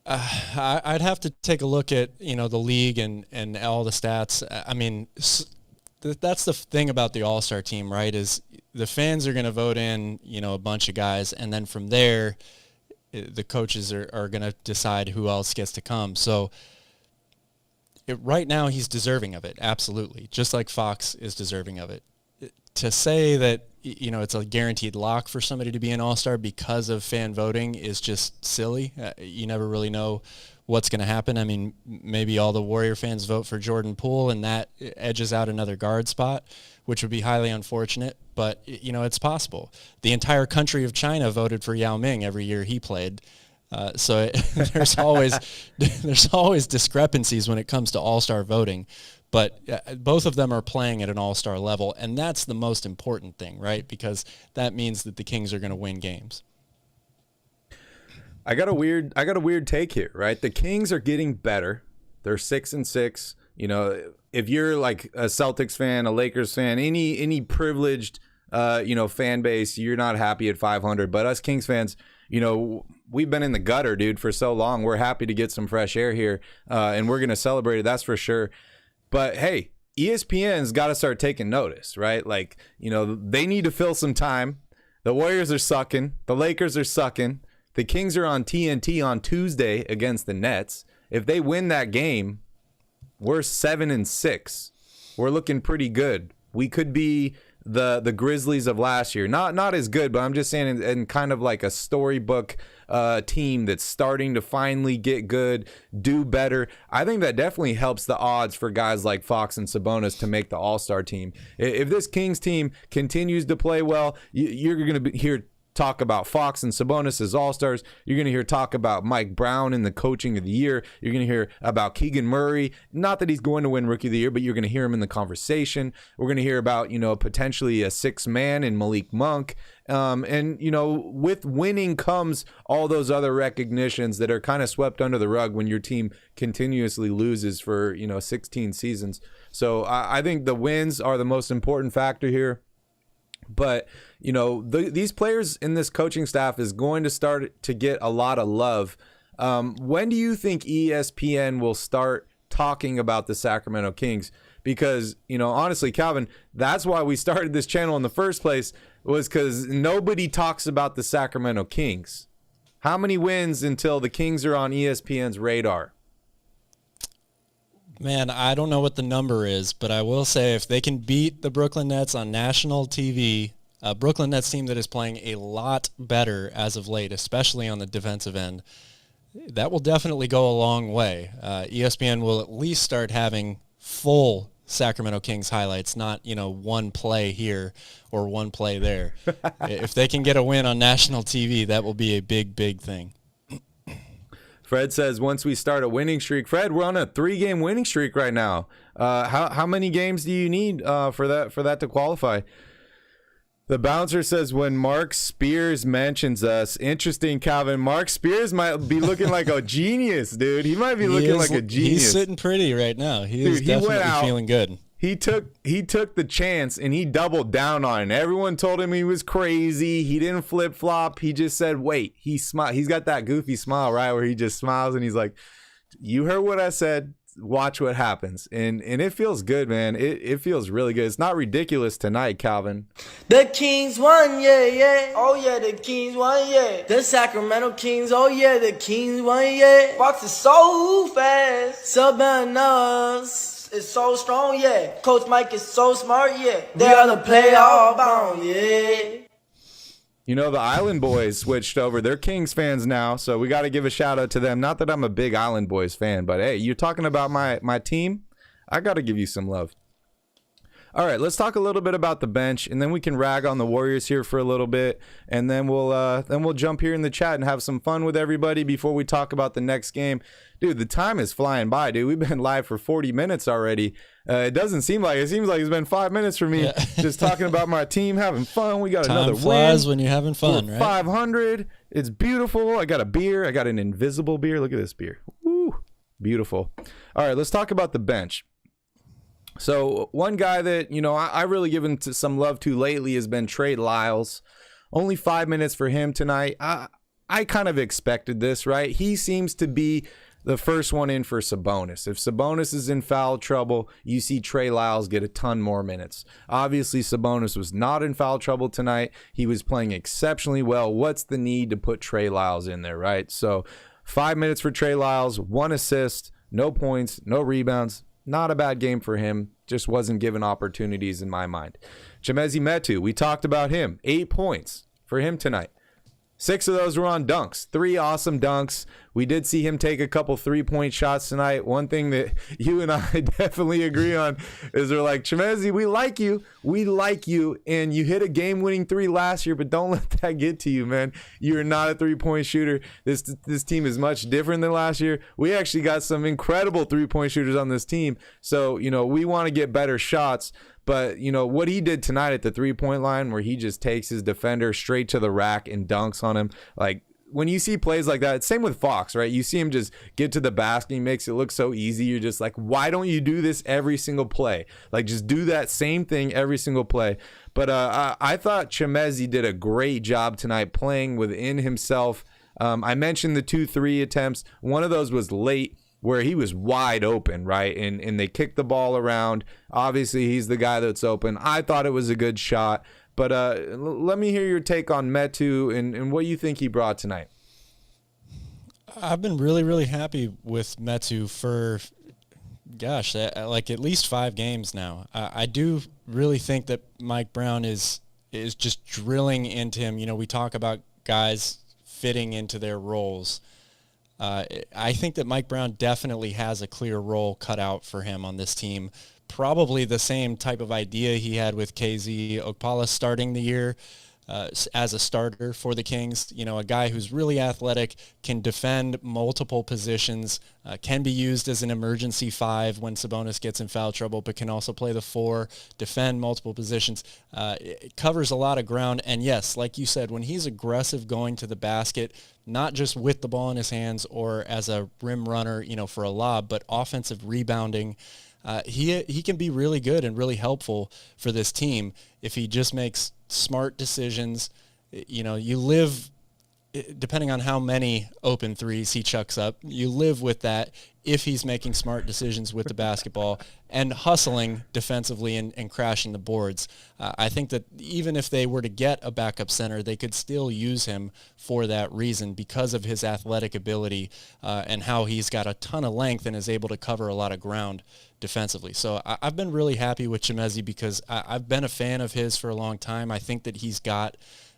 I'd have to take a look at the league and all the stats. I mean, that's the thing about the All-Star team, right? Is the fans are going to vote in a bunch of guys, and then from there, the coaches are going to decide who else gets to come. So right now, he's deserving of it, absolutely, just like Fox is deserving of it. To say that it's a guaranteed lock for somebody to be an all-star because of fan voting is just silly. You never really know what's going to happen. I mean, maybe all the Warrior fans vote for Jordan Poole and that edges out another guard spot, which would be highly unfortunate, but it's possible. The entire country of China voted for Yao Ming every year he played. So there's always discrepancies when it comes to all-star voting. But both of them are playing at an all-star level, and that's the most important thing, right? Because that means that the Kings are going to win games. I got a weird take here, right? The Kings are getting better. They're 6-6. If you're like a Celtics fan, a Lakers fan, any privileged fan base, you're not happy at 500. But us Kings fans, we've been in the gutter, dude, for so long. We're happy to get some fresh air here, and we're going to celebrate it. That's for sure. But hey, ESPN's got to start taking notice, right? Like, they need to fill some time. The Warriors are sucking. The Lakers are sucking. The Kings are on TNT on Tuesday against the Nets. If they win that game, we're 7-6. We're looking pretty good. We could be the Grizzlies of last year. Not as good, but I'm just saying in kind of like a storybook team that's starting to finally get good, do better. I think that definitely helps the odds for guys like Fox and Sabonis to make the All-Star team. If this Kings team continues to play well, you're going to hear talk about Fox and Sabonis as all-stars. You're going to hear talk about Mike Brown in the coaching of the year. You're going to hear about Keegan Murray. Not that he's going to win Rookie of the Year, but you're going to hear him in the conversation. We're going to hear about, potentially a sixth man in Malik Monk. And, with winning comes all those other recognitions that are kind of swept under the rug when your team continuously loses for, 16 seasons. So I think the wins are the most important factor here. But, these players in this coaching staff is going to start to get a lot of love. When do you think ESPN will start talking about the Sacramento Kings? Because, honestly, Calvin, that's why we started this channel in the first place, was because nobody talks about the Sacramento Kings. How many wins until the Kings are on ESPN's radar? Man, I don't know what the number is, but I will say if they can beat the Brooklyn Nets on national TV, a Brooklyn Nets team that is playing a lot better as of late, especially on the defensive end, that will definitely go a long way. ESPN will at least start having full Sacramento Kings highlights, not, one play here or one play there. If they can get a win on national TV, that will be a big, big thing. Fred says, once we start a winning streak, Fred, we're on a 3-game winning streak right now. How many games do you need for that to qualify? The bouncer says, when Mark Spears mentions us, interesting, Calvin. Mark Spears might be looking like a genius, dude. He might be looking like a genius. He's sitting pretty right now. He is definitely feeling good. He took the chance and he doubled down on it. Everyone told him he was crazy. He didn't flip flop. He just said, wait. He smiled. He's got that goofy smile, right, where he just smiles and he's like, you heard what I said. Watch what happens. And it feels good, man. It feels really good. It's not ridiculous tonight, Calvin. The Kings won, yeah, yeah. Oh, yeah, the Kings won, yeah. The Sacramento Kings, oh, yeah, the Kings won, yeah. Fox is so fast. Sabonis is so strong, yeah. Coach Mike is so smart, yeah. They are the playoff bound, yeah. The Island Boys switched over. They're Kings fans now, so we got to give a shout out to them. Not that I'm a big Island Boys fan, but hey, you're talking about my team. I got to give you some love. All right, let's talk a little bit about the bench, and then we can rag on the Warriors here for a little bit, and then we'll jump here in the chat and have some fun with everybody before we talk about the next game. Dude, the time is flying by, dude. We've been live for 40 minutes already. It doesn't seem like it. Seems like it's been 5 minutes for me just talking about my team, having fun. We got another win. Time flies when you're having fun, right? 500. It's beautiful. I got a beer. I got an invisible beer. Look at this beer. Woo, beautiful. All right, let's talk about the bench. So one guy that, I really given to some love to lately has been Trey Lyles. Only 5 minutes for him tonight. I kind of expected this, right? He seems to be the first one in for Sabonis. If Sabonis is in foul trouble, you see Trey Lyles get a ton more minutes. Obviously, Sabonis was not in foul trouble tonight. He was playing exceptionally well. What's the need to put Trey Lyles in there, right? So 5 minutes for Trey Lyles, 1 assist, no points, no rebounds. Not a bad game for him. Just wasn't given opportunities in my mind. Chimezie Metu, we talked about him. 8 points for him tonight. 6 of those were on dunks. 3 awesome dunks. We did see him take a couple 3-point shots tonight. One thing that you and I definitely agree on is they're like, Chimezie, we like you. We like you. And you hit a game-winning 3 last year, but don't let that get to you, man. You're not a 3-point shooter. This team is much different than last year. We actually got some incredible 3-point shooters on this team. So, we want to get better shots. But, what he did tonight at the 3-point line where he just takes his defender straight to the rack and dunks on him, like, when you see plays like that, same with Fox, right? You see him just get to the basket. He makes it look so easy. You're just like, why don't you do this every single play? Like, just do that same thing every single play. But I thought Chimezie did a great job tonight playing within himself. I mentioned the 2-3 attempts. One of those was late where he was wide open, right? And they kicked the ball around. Obviously, he's the guy that's open. I thought it was a good shot. But let me hear your take on Metu and what you think he brought tonight. I've been really, really happy with Metu for gosh, like at least 5 games now. I do really think that Mike Brown is just drilling into him. You know, we talk about guys fitting into their roles. I think that Mike Brown definitely has a clear role cut out for him on this team. Probably the same type of idea he had with KZ Okpala starting the year as a starter for the Kings. You know, a guy who's really athletic, can defend multiple positions, can be used as an emergency 5 when Sabonis gets in foul trouble, but can also play the 4, defend multiple positions. It covers a lot of ground. And yes, like you said, when he's aggressive going to the basket, not just with the ball in his hands or as a rim runner, you know, for a lob, but offensive rebounding, he can be really good and really helpful for this team if he just makes smart decisions. You know, you live, depending on how many open threes he chucks up, you live with that if he's making smart decisions with the basketball and hustling defensively and crashing the boards. I think that even if they were to get a backup center, they could still use him for that reason because of his athletic ability and how he's got a ton of length and is able to cover a lot of ground defensively. So I've been really happy with Chimezie because I've been a fan of his for a long time. I think that he's got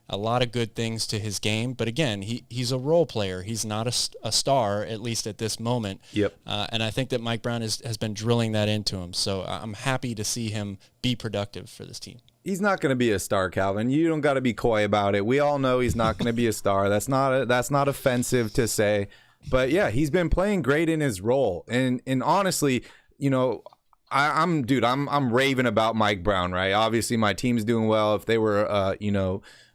a lot of good things to his game, but again, he's a role player. He's not a star, at least at this moment. Yep. And I think that Mike Brown has been drilling that into him. So I'm happy to see him be productive for this team. He's not going to be a star, Calvin. You don't got to be coy about it. We all know he's not going to be a star. That's not offensive to say. But yeah, he's been playing great in his role. And honestly, you know, I'm raving about Mike Brown, right? Obviously, my team's doing well. If they were,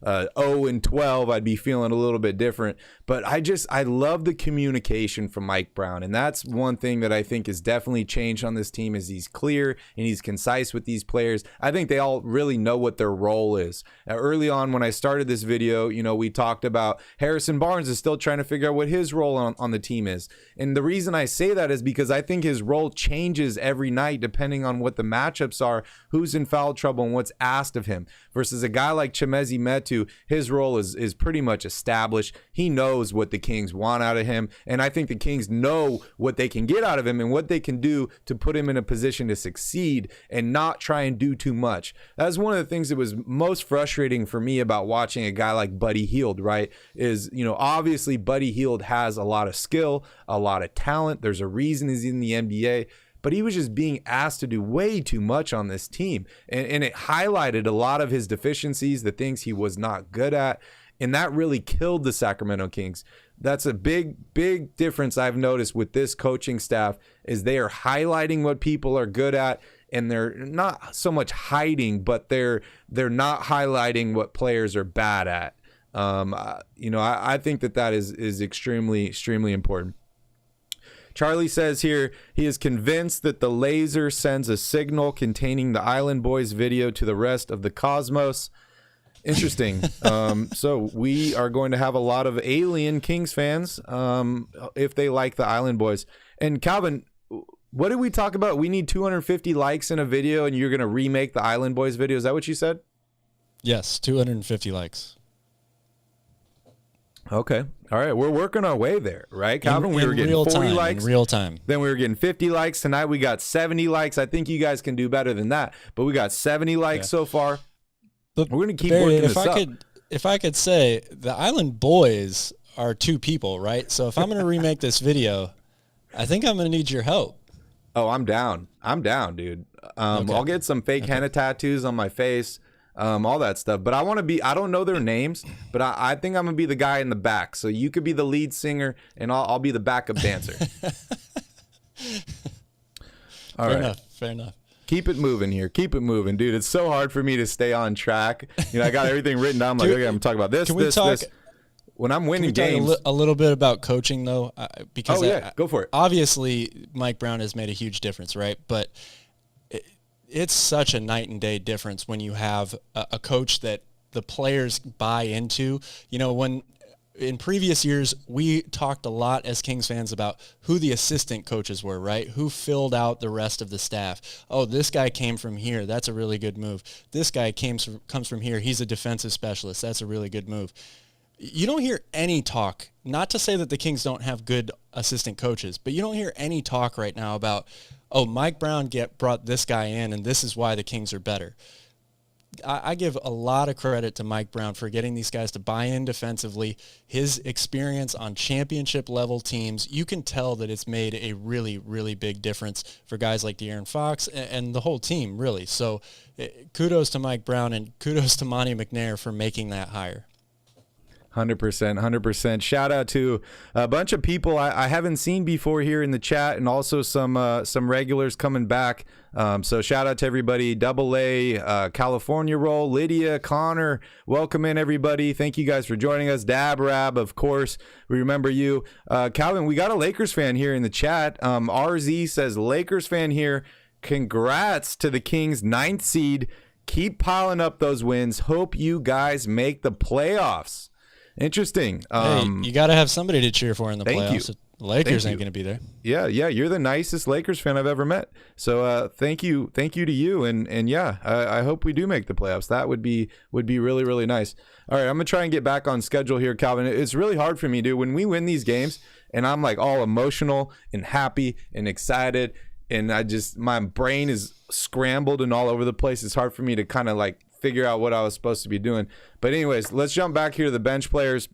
0-12, I'd be feeling a little bit different. But I love the communication from Mike Brown, and that's one thing that I think has definitely changed on this team. Is he's clear and he's concise with these players. I think they all really know what their role is. Now, early on when I started this video, you know, we talked about Harrison Barnes is still trying to figure out what his role on the team is, and the reason I say that is because I think his role changes every night depending on what the matchups are, who's in foul trouble, and what's asked of him. Versus a guy like Chimezie Metu, his role is pretty much established. He knows what the Kings want out of him, and I think the Kings know what they can get out of him and what they can do to put him in a position to succeed and not try and do too much. That's one of the things that was most frustrating for me about watching a guy like Buddy Hield, right? Is, you know, obviously Buddy Hield has a lot of skill, a lot of talent. There's a reason he's in the NBA. But he was just being asked to do way too much on this team. And it highlighted a lot of his deficiencies, the things he was not good at. And that really killed the Sacramento Kings. That's a big, big difference I've noticed with this coaching staff is they are highlighting what people are good at. And they're not so much hiding, but they're not highlighting what players are bad at. I think that is extremely, extremely important. Charlie says here, he is convinced that the laser sends a signal containing the Island Boys video to the rest of the cosmos. Interesting. So we are going to have a lot of alien Kings fans if they like the Island Boys. And Calvin, what did we talk about? We need 250 likes in a video and you're going to remake the Island Boys video. Is that what you said? Yes, 250 likes. Okay. All right. We're working our way there, right, Calvin? We were getting 40 likes. In real time. Then we were getting 50 likes. Tonight we got 70 likes. I think you guys can do better than that. But we got 70 likes so far. But we're going to keep working this up. If I could say, the Island Boys are 2 people, right? So if I'm going to remake this video, I think I'm going to need your help. Oh, I'm down. I'm down, dude. Okay. I'll get some fake henna tattoos on my face. All that stuff, but I don't know their names, but I think I'm gonna be the guy in the back, so you could be the lead singer and I'll be the backup dancer. Fair enough. Keep it moving here. Keep it moving, dude. It's so hard for me to stay on track. You know, I got everything written down. I'm like, okay, I'm talking about this. When I'm winning games. Talk a little bit about coaching though, because go for it. Obviously, Mike Brown has made a huge difference, right? But it's such a night and day difference when you have a coach that the players buy into. You know, when in previous years, we talked a lot as Kings fans about who the assistant coaches were, right? Who filled out the rest of the staff. Oh, this guy came from here. That's a really good move. This guy comes from here. He's a defensive specialist. That's a really good move. you don't hear any talk, not to say that the Kings don't have good assistant coaches, but you don't hear any talk right now about, oh, Mike Brown brought this guy in and this is why the Kings are better. I give a lot of credit to Mike Brown for getting these guys to buy in defensively. His experience on championship level teams, you can tell that it's made a really, really big difference for guys like De'Aaron Fox and the whole team, really. So kudos to Mike Brown and kudos to Monty McNair for making that hire. 100%. Shout out to a bunch of people I haven't seen before here in the chat, and also some regulars coming back. So shout out to everybody. Double A, California Roll, Lydia, Connor, welcome in everybody. Thank you guys for joining us. Dab Rab, of course, we remember you. Calvin, we got a Lakers fan here in the chat. RZ says, Lakers fan here. Congrats to the Kings, 9th seed. Keep piling up those wins. Hope you guys make the playoffs. Interesting. Hey, you got to have somebody to cheer for in the playoffs. You. The Lakers ain't going to be there. Yeah, you're the nicest Lakers fan I've ever met. So thank you to you, and yeah, I hope we do make the playoffs. That would be really, really nice. All right, I'm gonna try and get back on schedule here, Calvin. It's really hard for me, dude. When we win these games, and I'm like all emotional and happy and excited, and my brain is scrambled and all over the place. It's hard for me to kind of like figure out what I was supposed to be doing. But anyways, let's jump back here to the bench players.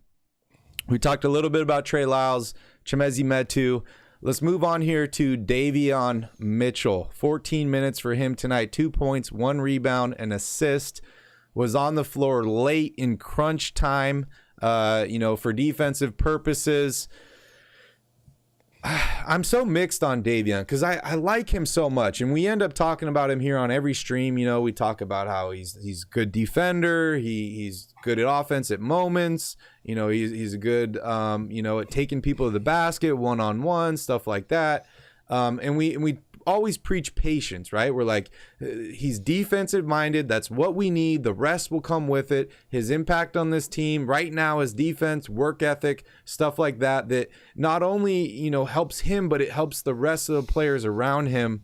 We talked a little bit about Trey Lyles, Chimezie Metu. Let's move on here to Davion Mitchell. 14 minutes for him tonight. 2 points, 1 rebound, an assist. Was on the floor late in crunch time, for defensive purposes. I'm so mixed on Davion because I like him so much, and we end up talking about him here on every stream. We talk about how he's good defender, he's good at offense at moments. He's a good at taking people to the basket, one-on-one, stuff like that. And we always preach patience, right? We're like, he's defensive minded. That's what we need. The rest will come with it. His impact on this team right now is defense, work ethic, stuff like that not only, helps him, but it helps the rest of the players around him.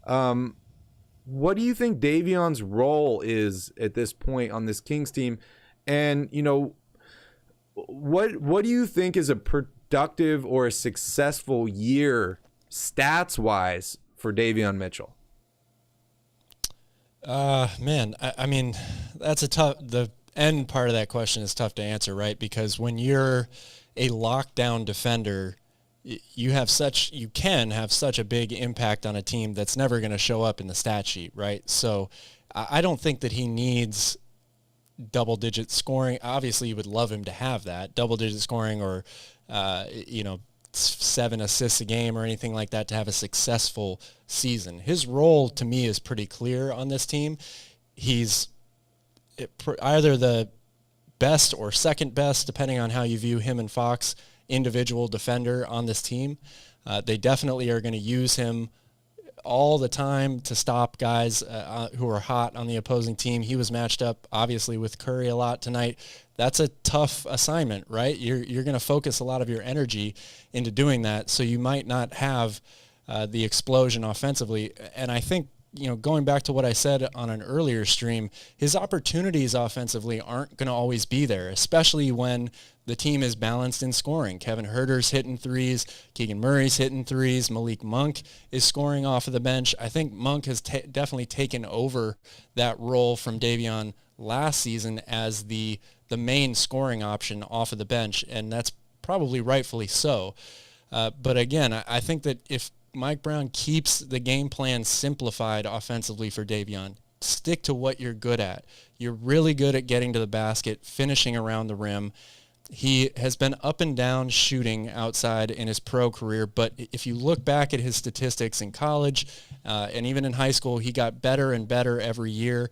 What do you think Davion's role is at this point on this Kings team? And, what do you think is a productive or a successful year stats wise for Davion Mitchell? Man, I mean, that's the end part of that question is tough to answer, right? Because when you're a lockdown defender, you can have such a big impact on a team that's never going to show up in the stat sheet, right? So I don't think that he needs double-digit scoring. Obviously, you would love him to have that double-digit scoring or 7 assists a game or anything like that to have a successful season. His role to me is pretty clear on this team. He's either the best or second best, depending on how you view him and Fox, individual defender on this team. They definitely are going to use him all the time to stop guys who are hot on the opposing team. He was matched up, obviously, with Curry a lot tonight. That's a tough assignment, right? You're going to focus a lot of your energy into doing that, so you might not have the explosion offensively. And I think, going back to what I said on an earlier stream, his opportunities offensively aren't going to always be there, especially when the team is balanced in scoring. Kevin Huerter's hitting threes, Keegan Murray's hitting threes, Malik Monk is scoring off of the bench. I think Monk has definitely taken over that role from Davion last season as the main scoring option off of the bench, and that's probably rightfully so. But again, I think that if Mike Brown keeps the game plan simplified offensively for Davion, stick to what you're good at. You're really good at getting to the basket, finishing around the rim. He has been up and down shooting outside in his pro career, but if you look back at his statistics in college and even in high school, he got better and better every year.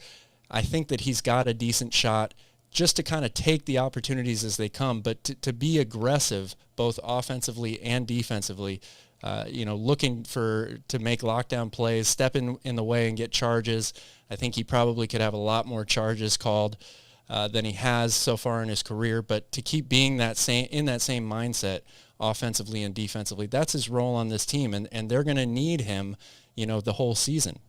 I think that he's got a decent shot just to kind of take the opportunities as they come, but to be aggressive both offensively and defensively, looking to make lockdown plays, step in the way and get charges. I think he probably could have a lot more charges called than he has so far in his career, but to keep being in that same mindset offensively and defensively, that's his role on this team, and they're going to need him, the whole season.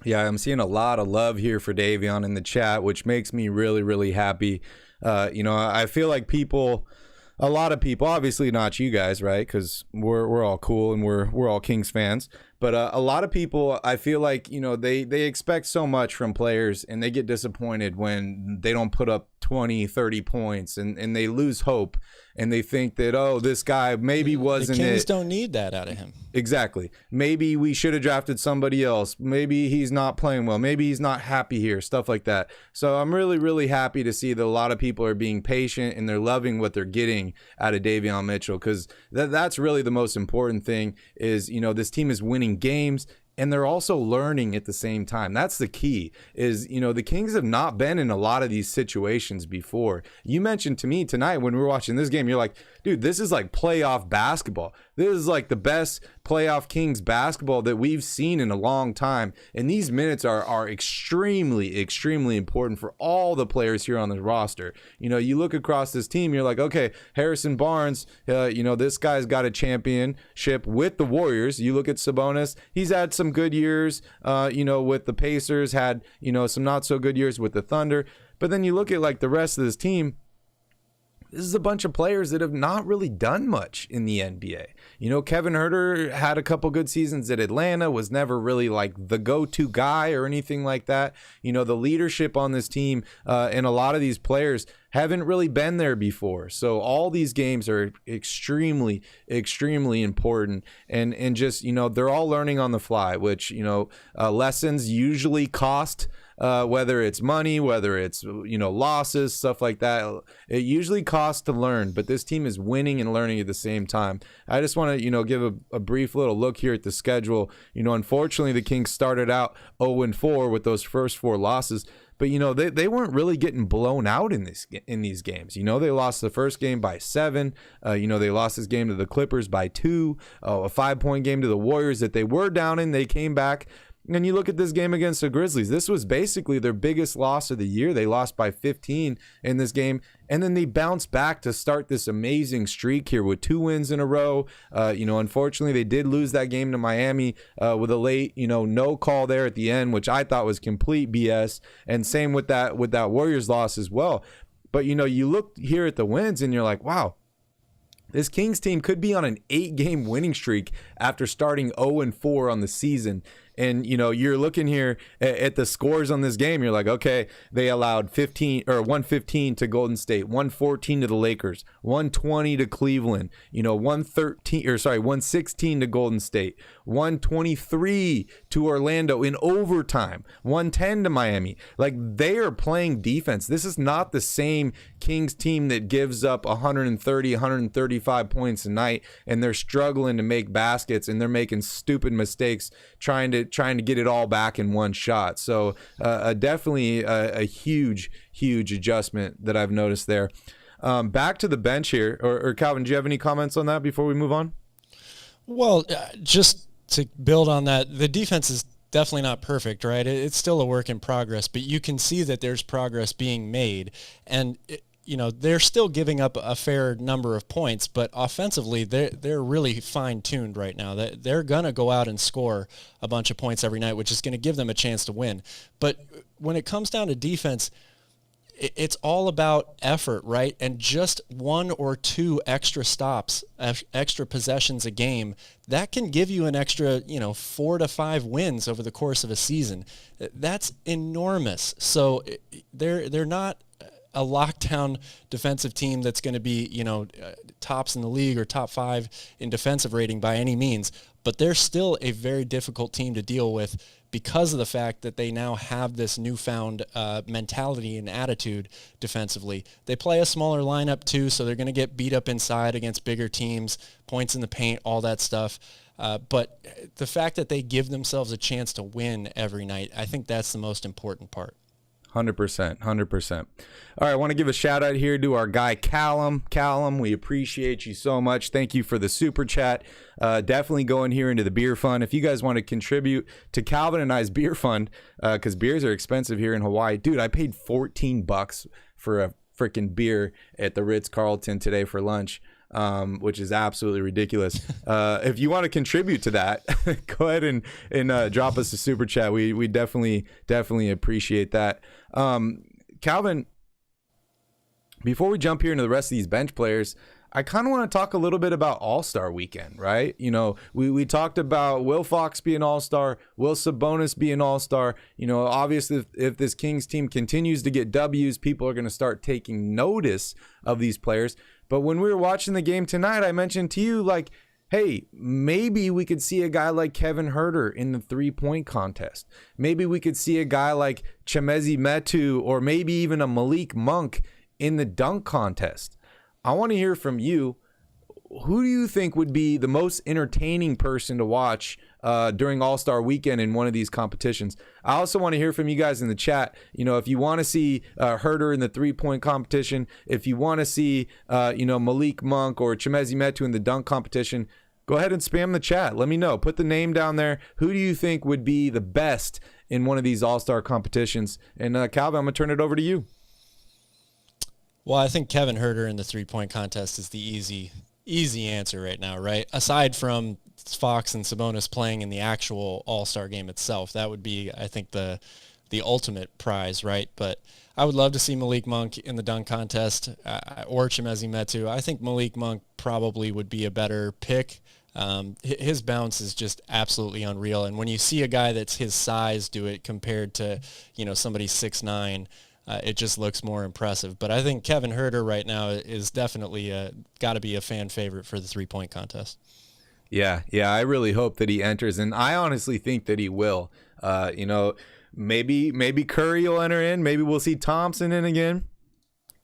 Yeah, I'm seeing a lot of love here for Davion in the chat, which makes me really, really happy. I feel like a lot of people, obviously not you guys, right? Because we're all cool and we're all Kings fans. But a lot of people, I feel like, they expect so much from players, and they get disappointed when they don't put up 20, 30 points, and they lose hope, and they think that, oh, this guy maybe wasn't it. The Kings don't need that out of him. Exactly. Maybe we should have drafted somebody else. Maybe he's not playing well. Maybe he's not happy here, stuff like that. So I'm really, really happy to see that a lot of people are being patient and they're loving what they're getting out of Davion Mitchell, because that's really the most important thing is, this team is winning games. And they're also learning at the same time. That's the key is, the Kings have not been in a lot of these situations before. You mentioned to me tonight when we were watching this game, you're like, dude, this is like playoff basketball. This is like the best playoff Kings basketball that we've seen in a long time. And these minutes are extremely, extremely important for all the players here on the roster. You look across this team, you're like, okay, Harrison Barnes, this guy's got a championship with the Warriors. You look at Sabonis, he's had some good years, with the Pacers, had, some not so good years with the Thunder. But then you look at like the rest of this team, this is a bunch of players that have not really done much in the NBA. Kevin Huerter had a couple good seasons at Atlanta, was never really like the go-to guy or anything like that. The leadership on this team and a lot of these players haven't really been there before. So all these games are extremely, extremely important. And just, they're all learning on the fly, which, lessons usually cost, whether it's money, whether it's, losses, stuff like that. It usually costs to learn, but this team is winning and learning at the same time. I just want to, give a brief little look here at the schedule. Unfortunately, the Kings started out 0-4 with those first 4 losses. But, they weren't really getting blown out in these games. They lost the first game by 7. They lost this game to the Clippers by 2. A 5-point game to the Warriors that they were down in. They came back. And you look at this game against the Grizzlies. This was basically their biggest loss of the year. They lost by 15 in this game. And then they bounced back to start this amazing streak here with 2 wins in a row. Unfortunately, they did lose that game to Miami with a late, no call there at the end, which I thought was complete BS. And same with that Warriors loss as well. But, you look here at the wins and you're like, wow, this Kings team could be on an 8-game winning streak after starting 0-4 on the season. And, you're looking here at the scores on this game. You're like, okay, they allowed 115 to Golden State, 114 to the Lakers, 120 to Cleveland, 116 to Golden State, 123 to Orlando in overtime, 110 to Miami. Like, they are playing defense. This is not the same Kings team that gives up 130, 135 points a night, and they're struggling to make baskets, and they're making stupid mistakes trying to get it all back in one shot. So definitely a huge adjustment that I've noticed there. Back to the bench here, or Calvin, do you have any comments on that before we move on? Well, just to build on that, the defense is definitely not perfect, right? It's still a work in progress, but you can see that there's progress being made. And they're still giving up a fair number of points, but offensively, they're really fine-tuned right now. They're going to go out and score a bunch of points every night, which is going to give them a chance to win. But when it comes down to defense, it's all about effort, right? And just 1 or 2 extra stops, extra possessions a game, that can give you an extra, 4 to 5 wins over the course of a season. That's enormous. So they're not a lockdown defensive team that's going to be, tops in the league or top 5 in defensive rating by any means, but they're still a very difficult team to deal with because of the fact that they now have this newfound mentality and attitude defensively. They play a smaller lineup too, so they're going to get beat up inside against bigger teams, points in the paint, all that stuff. But the fact that they give themselves a chance to win every night, I think that's the most important part. 100%. All right, I want to give a shout out here to our guy Callum. Callum, we appreciate you so much. Thank you for the super chat. Definitely going here into the beer fund. If you guys want to contribute to Calvin and I's beer fund, because beers are expensive here in Hawaii. Dude, I paid $14 for a freaking beer at the Ritz-Carlton today for lunch. which is absolutely ridiculous. If you want to contribute to that, go ahead and drop us a super chat. We definitely appreciate that. Calvin, before we jump here into the rest of these bench players, I kind of want to talk a little bit about All-Star Weekend, right? You know, we talked about Will Fox being All-Star, Will Sabonis being All-Star. You know, obviously, if this Kings team continues to get W's, people are going to start taking notice of these players. But when we were watching the game tonight, I mentioned to you, like, hey, maybe we could see a guy like Kevin Huerter in the three-point contest. Maybe we could see a guy like Chimezie Metu or maybe even a Malik Monk in the dunk contest. I want to hear from you. Who do you think would be the most entertaining person to watch during All-Star Weekend in one of these competitions? I also want to hear from you guys in the chat. You know, if you want to see Huerter in the three-point competition, if you want to see, Malik Monk or Chimezie Metu in the dunk competition, go ahead and spam the chat. Let me know. Put the name down there. Who do you think would be the best in one of these All-Star competitions? And Calvin, I'm going to turn it over to you. Well, I think Kevin Huerter in the three-point contest is the easy answer right now, right? Aside from Fox and Sabonis playing in the actual All-Star game itself, that would be, I think, the ultimate prize, right? But I would love to see Malik Monk in the dunk contest or Chimezie Metu. I think Malik Monk probably would be a better pick. His bounce is just absolutely unreal. And when you see a guy that's his size do it compared to, somebody 6'9", it just looks more impressive. But I think Kevin Huerter right now is definitely got to be a fan favorite for the three-point contest. Yeah, I really hope that he enters, and I honestly think that he will. Maybe Curry will enter in. Maybe we'll see Thompson in again.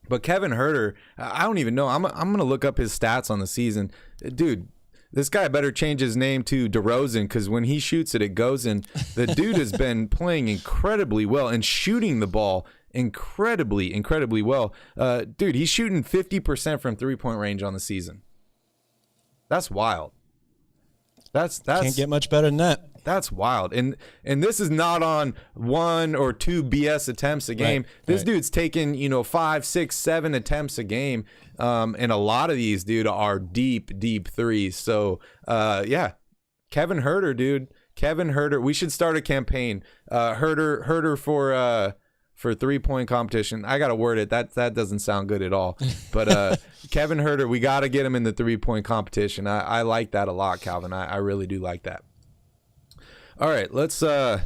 But Kevin Huerter, I don't even know. I'm going to look up his stats on the season. Dude, this guy better change his name to DeRozan, because when he shoots it goes in. The dude has been playing incredibly well and shooting the ball incredibly well. Dude, he's shooting 50% from three-point range on the season. That's wild. That's can't get much better than that. That's wild. And this is not on 1 or 2 BS attempts a game. Right, this dude's taking, 5, 6, 7 attempts a game. And a lot of these, dude, are deep threes. So, Kevin Huerter, dude. Kevin Huerter. We should start a campaign. Huerter for three-point competition. I got to word it. That doesn't sound good at all. But Kevin Huerter, we got to get him in the three-point competition. I like that a lot, Calvin. I really do like that. All right, let's so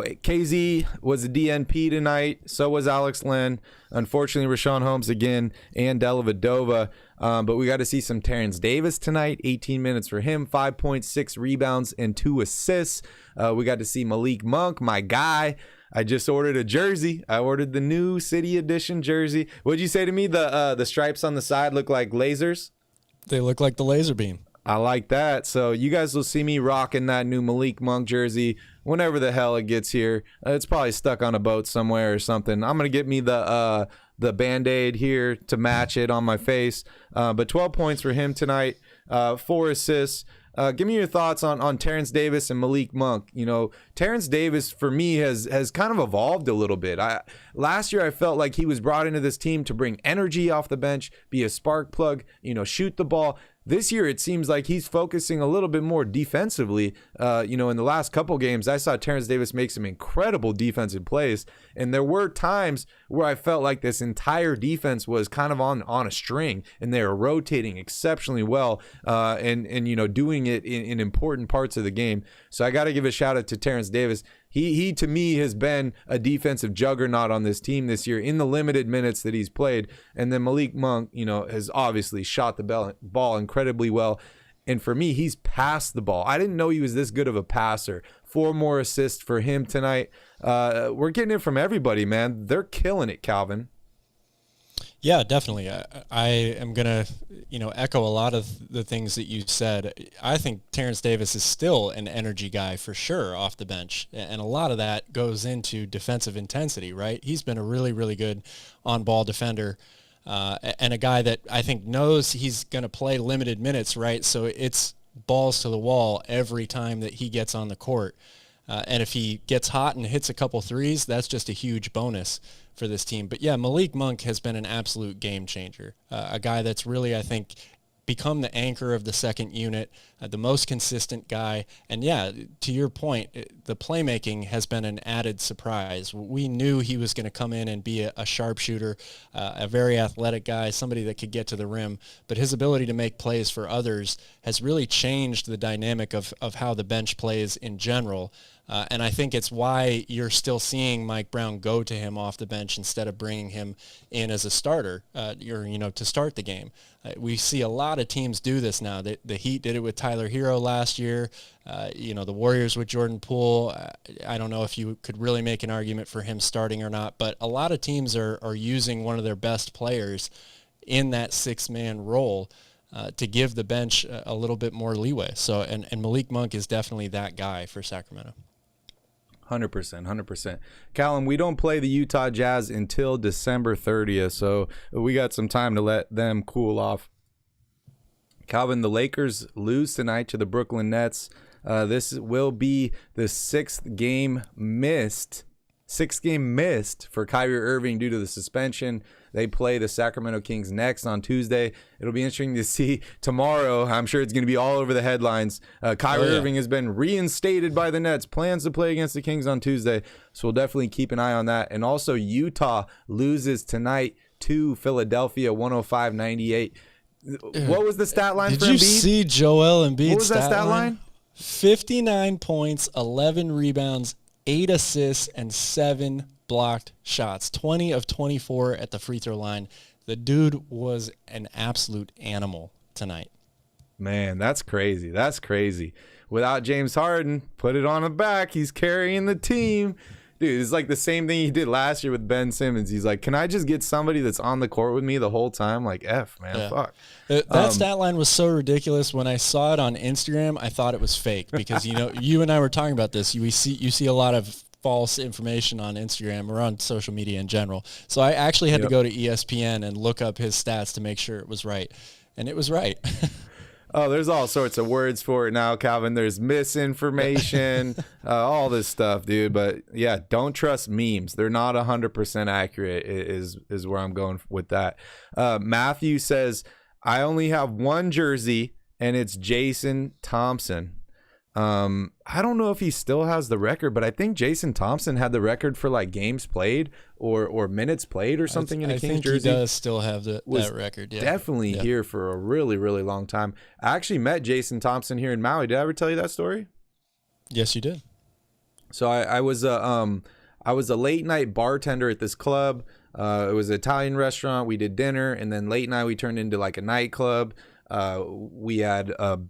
KZ was a DNP tonight. So was Alex Len. Unfortunately, Rashawn Holmes again and Dellavedova. But we got to see some Terence Davis tonight. 18 minutes for him, 5.6 rebounds and 2 assists. We got to see Malik Monk, my guy. I just ordered a jersey. I ordered the new City Edition jersey. What'd you say to me? The stripes on the side look like lasers? They look like the laser beam. I like that. So you guys will see me rocking that new Malik Monk jersey whenever the hell it gets here. It's probably stuck on a boat somewhere or something. I'm going to get me the Band-Aid here to match it on my face. But 12 points for him tonight, 4 assists. Give me your thoughts on Terence Davis and Malik Monk. Terence Davis, for me, has kind of evolved a little bit. Last year, I felt like he was brought into this team to bring energy off the bench, be a spark plug, shoot the ball. This year, it seems like he's focusing a little bit more defensively. In the last couple games, I saw Terence Davis make some incredible defensive plays. And there were times where I felt like this entire defense was kind of on a string, and they were rotating exceptionally well and doing it in important parts of the game. So I got to give a shout out to Terence Davis. He to me has been a defensive juggernaut on this team this year in the limited minutes that he's played. And then Malik Monk, has obviously shot the ball incredibly well. And for me, he's passed the ball. I didn't know he was this good of a passer. 4 more assists for him tonight. We're getting it from everybody, man. They're killing it, Calvin. Yeah, definitely. I am going to, echo a lot of the things that you said. I think Terence Davis is still an energy guy for sure off the bench. And a lot of that goes into defensive intensity, right? He's been a really, really good on-ball defender and a guy that I think knows he's going to play limited minutes, right? So it's balls to the wall every time that he gets on the court. And if he gets hot and hits a couple threes, that's just a huge bonus for this team. But yeah, Malik Monk has been an absolute game changer. A guy that's really, I think, become the anchor of the second unit, the most consistent guy. And yeah, to your point, the playmaking has been an added surprise. We knew he was going to come in and be a sharpshooter, a very athletic guy, somebody that could get to the rim, but his ability to make plays for others has really changed the dynamic of how the bench plays in general. And I think it's why you're still seeing Mike Brown go to him off the bench instead of bringing him in as a starter, to start the game. We see a lot of teams do this now. The Heat did it with Tyler Hero last year. The Warriors with Jordan Poole. I don't know if you could really make an argument for him starting or not, but a lot of teams are using one of their best players in that six-man role to give the bench a little bit more leeway. So, and Malik Monk is definitely that guy for Sacramento. 100%. Callum, we don't play the Utah Jazz until December 30th, so we got some time to let them cool off. Calvin, the Lakers lose tonight to the Brooklyn Nets. This will be the sixth game missed for Kyrie Irving due to the suspension. They play the Sacramento Kings next on Tuesday. It'll be interesting to see tomorrow. I'm sure it's going to be all over the headlines. Kyrie Irving has been reinstated by the Nets. Plans to play against the Kings on Tuesday. So we'll definitely keep an eye on that. And also Utah loses tonight to Philadelphia 105-98. What was the stat line for Embiid? Did you see Joel Embiid's What was that stat line? 59 points, 11 rebounds, 8 assists, and 7 blocked shots. 20 of 24 at the free throw line. The dude was an absolute animal tonight. Man, that's crazy. Without James Harden, put it on him back. He's carrying the team. Dude, it's like the same thing he did last year with Ben Simmons. He's like, can I just get somebody that's on the court with me the whole time? Like, fuck. That stat line was so ridiculous. When I saw it on Instagram, I thought it was fake because, you and I were talking about this. You see a lot of false information on Instagram or on social media in general. So I actually had to go to ESPN and look up his stats to make sure it was right. And it was right. Oh, there's all sorts of words for it now, Calvin. There's misinformation, all this stuff, dude. But yeah, don't trust memes. They're not 100% accurate is where I'm going with that. Matthew says, I only have one jersey, and it's Jason Thompson. I don't know if he still has the record, but I think Jason Thompson had the record for like games played or minutes played or something in a Kings jersey. He does still have that record. Yeah. Definitely here for a really, really long time. I actually met Jason Thompson here in Maui. Did I ever tell you that story? Yes, you did. So I was a late night bartender at this club. It was an Italian restaurant. We did dinner, and then late night we turned into like a nightclub. We had a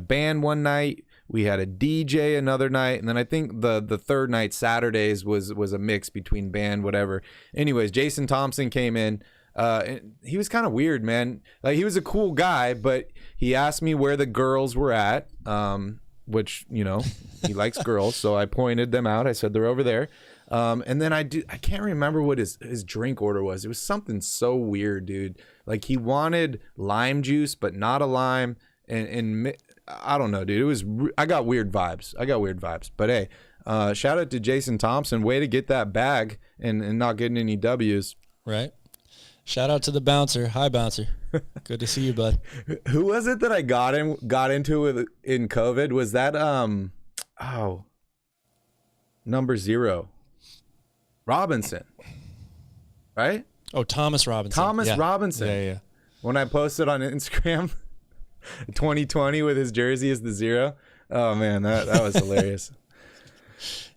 band one night. We had a DJ another night, and then I think the third night, Saturdays, was a mix between band, whatever. Anyways, Jason Thompson came in. And he was kind of weird, man. Like, he was a cool guy, but he asked me where the girls were at, which, he likes girls, so I pointed them out. I said they're over there. And then I can't remember what his drink order was. It was something so weird, dude. Like, he wanted lime juice, but not a lime, and I don't know, dude. I got weird vibes. But hey, shout out to Jason Thompson. Way to get that bag and not getting any W's. Right. Shout out to the bouncer. Hi, bouncer. Good to see you, bud. Who was it that I got into in COVID? Was that number 0, Robinson, right? Oh, Thomas Robinson. Robinson. Yeah. When I posted on Instagram. 2020 with his jersey as the 0. Oh man, that was hilarious.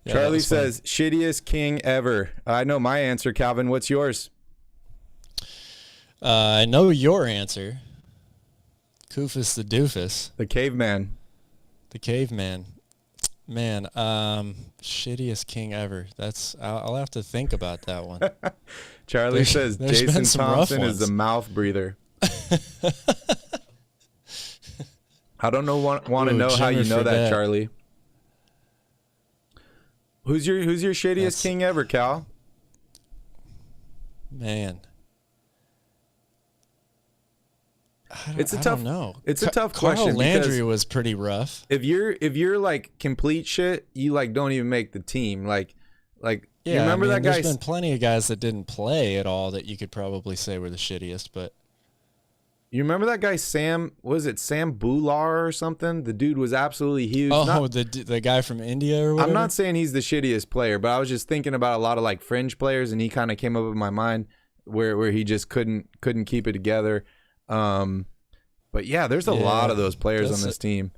Yeah, Charlie says shittiest king ever. I know my answer, Calvin. What's yours? I know your answer. Koofus the doofus. The caveman. Man, shittiest king ever. I'll have to think about that one. Charlie says Jason Thompson is the mouth breather. I don't know. Want to know how you know that, Charlie? Who's your shittiest king ever, Cal? Man, It's a tough Carl question. Carl Landry was pretty rough. If you're like complete shit, you like don't even make the team. Like you remember that guy? There's been plenty of guys that didn't play at all that you could probably say were the shittiest, but You remember that guy Sam? Was it Sam Bular or something? The dude was absolutely huge. Oh, the guy from India or whatever? I'm not saying he's the shittiest player, but I was just thinking about a lot of like fringe players, and he kind of came up in my mind where he just couldn't keep it together. But yeah, there's a lot of those players on this team.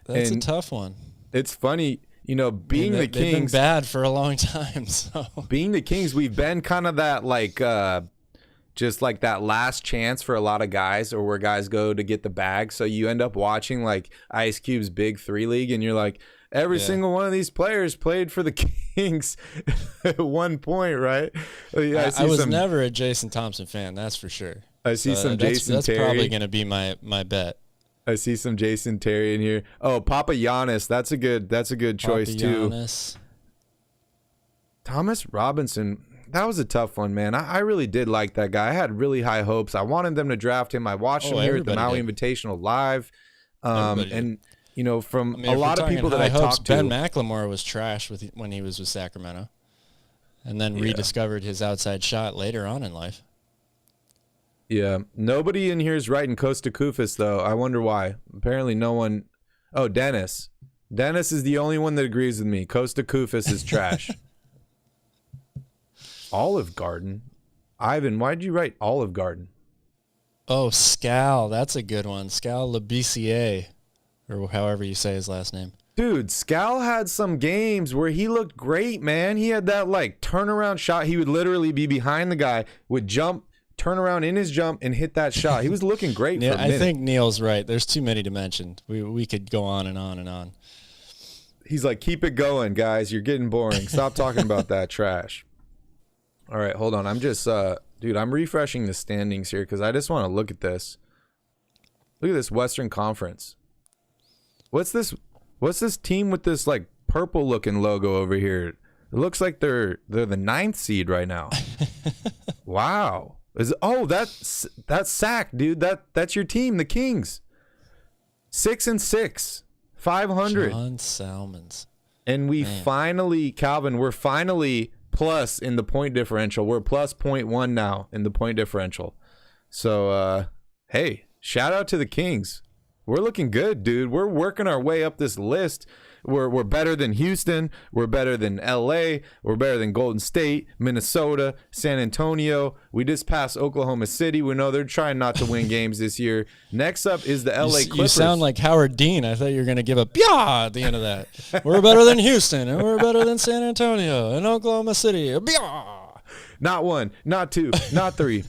That's and a tough one. It's funny, being the Kings. They've been bad for a long time. So being the Kings, we've been kind of that like just like that last chance for a lot of guys, or where guys go to get the bag. So you end up watching like Ice Cube's Big 3 League, and you're like, every single one of these players played for the Kings at one point, right? Yeah, I was never a Jason Thompson fan, that's for sure. I see some Jason that's Terry. That's probably going to be my bet. I see some Jason Terry in here. Oh, Papa Giannis, that's a good choice too. Thomas Robinson, that was a tough one, man. I really did like that guy. I had really high hopes. I wanted them to draft him. I watched him here at the Maui Invitational live. And from a lot of people that I talked to, Ben McLemore was trash when he was with Sacramento, and then rediscovered his outside shot later on in life. Yeah, nobody in here is writing Costa Kufis, though. I wonder why. Apparently no one. Oh, Dennis. Dennis is the only one that agrees with me. Costa Kufis is trash. Olive Garden. Ivan, why'd you write Olive Garden? Oh, Scal. That's a good one. Scal Labissiere, or however you say his last name. Dude, Scal had some games where he looked great, man. He had that like turnaround shot. He would literally be behind the guy, would jump, turn around in his jump, and hit that shot. He was looking great. Yeah, for a minute. I think Neil's right. There's too many to mention. We could go on and on and on. He's like, keep it going, guys. You're getting boring. Stop talking about that trash. All right, hold on. I'm just, dude, I'm refreshing the standings here because I just want to look at this. Look at this Western Conference. What's this team with this like purple looking logo over here? It looks like they're the 9th seed right now. Wow. That's Sac, dude. That's your team, the Kings. 6-6, 500. John Salmons. And we're finally plus in the point differential. We're plus 0.1 now in the point differential. So, hey, shout out to the Kings. We're looking good, dude. We're working our way up this list. We're better than Houston. We're better than LA. We're better than Golden State, Minnesota, San Antonio. We just passed Oklahoma City. We know they're trying not to win games this year. Next up is the LA Clippers. You sound like Howard Dean. I thought you were going to give a "Bia" at the end of that. We're better than Houston, and we're better than San Antonio and Oklahoma City. Bia. Not one, not two, not three.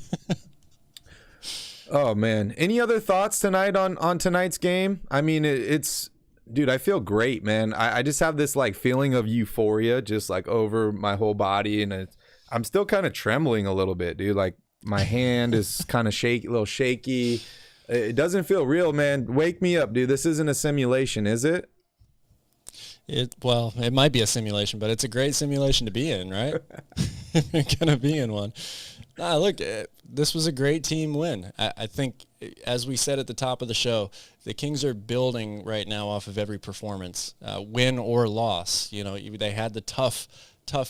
Oh, man. Any other thoughts tonight on tonight's game? I mean, it's... Dude, I feel great, man. I just have this like feeling of euphoria just like over my whole body, and I'm still kind of trembling a little bit, dude. Like my hand is kind of shaky, a little shaky. It doesn't feel real, man. Wake me up, dude. This isn't a simulation, is it? Well, it might be a simulation, but it's a great simulation to be in, right? You're gonna be in one. Look, this was a great team win. I think, as we said at the top of the show, the Kings are building right now off of every performance, win or loss. They had the tough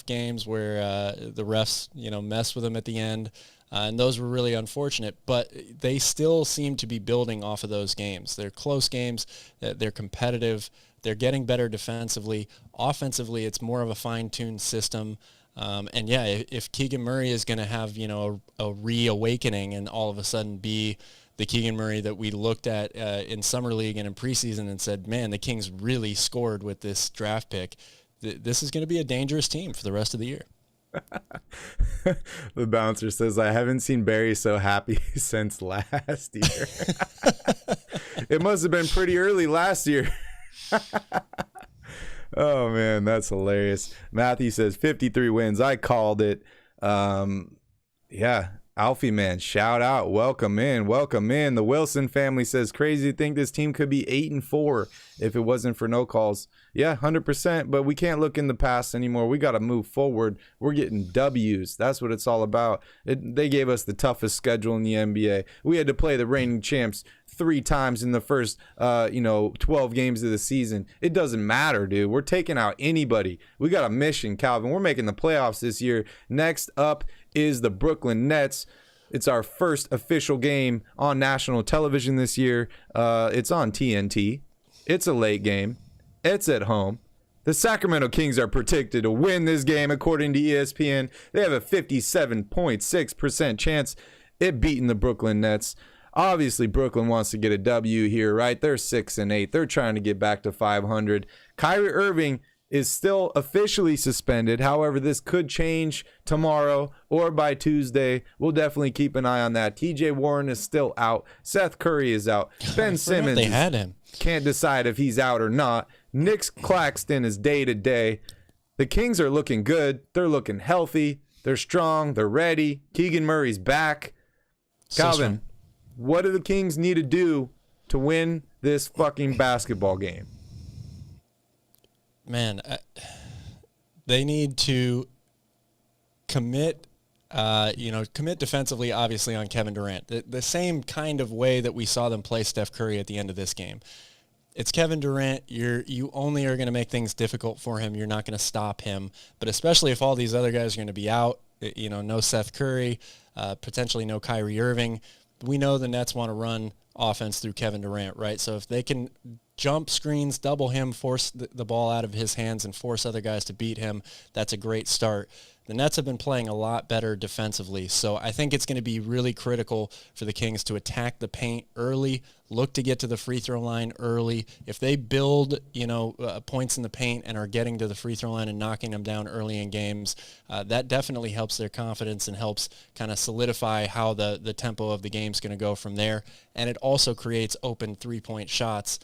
games where the refs, messed with them at the end, and those were really unfortunate. But they still seem to be building off of those games. They're close games. They're competitive. They're getting better defensively. Offensively, it's more of a fine-tuned system. And yeah, if Keegan Murray is going to have, a reawakening and all of a sudden be the Keegan Murray that we looked at in Summer League and in preseason and said, man, the Kings really scored with this draft pick, this is going to be a dangerous team for the rest of the year. The bouncer says, I haven't seen Barry so happy since last year. It must have been pretty early last year. Oh, man, that's hilarious. Matthew says 53 wins. I called it. Yeah, Alfie, man, shout out. Welcome in. The Wilson family says, crazy to think this team could be 8-4 if it wasn't for no calls. Yeah, 100%, but we can't look in the past anymore. We got to move forward. We're getting W's. That's what it's all about. They gave us the toughest schedule in the NBA. We had to play the reigning champs 3 times in the first 12 games of the season. It doesn't matter, dude. We're taking out anybody. We got a mission, Calvin. We're making the playoffs this year. Next up is the Brooklyn Nets. It's our first official game on national television this year. It's on TNT. It's a late game. It's at home. The Sacramento Kings are predicted to win this game according to ESPN. They have a 57.6% chance at beating the Brooklyn Nets. Obviously, Brooklyn wants to get a W here, right? They're 6-8. They're trying to get back to 500. Kyrie Irving is still officially suspended. However, this could change tomorrow or by Tuesday. We'll definitely keep an eye on that. TJ Warren is still out. Seth Curry is out. Ben Simmons they had him. Can't decide if he's out or not. Nick Claxton is day to day. The Kings are looking good. They're looking healthy. They're strong. They're ready. Keegan Murray's back. Calvin, what do the Kings need to do to win this fucking basketball game? Man, they need to commit defensively, obviously, on Kevin Durant. The same kind of way that we saw them play Steph Curry at the end of this game. It's Kevin Durant. You only are going to make things difficult for him. You're not going to stop him. But especially if all these other guys are going to be out, no Seth Curry, potentially no Kyrie Irving. We know the Nets want to run offense through Kevin Durant, right? So if they can jump screens, double him, force the ball out of his hands and force other guys to beat him, that's a great start. The Nets have been playing a lot better defensively, so I think it's going to be really critical for the Kings to attack the paint early, look to get to the free throw line early. If they build, points in the paint and are getting to the free throw line and knocking them down early in games, that definitely helps their confidence and helps kind of solidify how the tempo of the game is going to go from there. And it also creates open three-point shots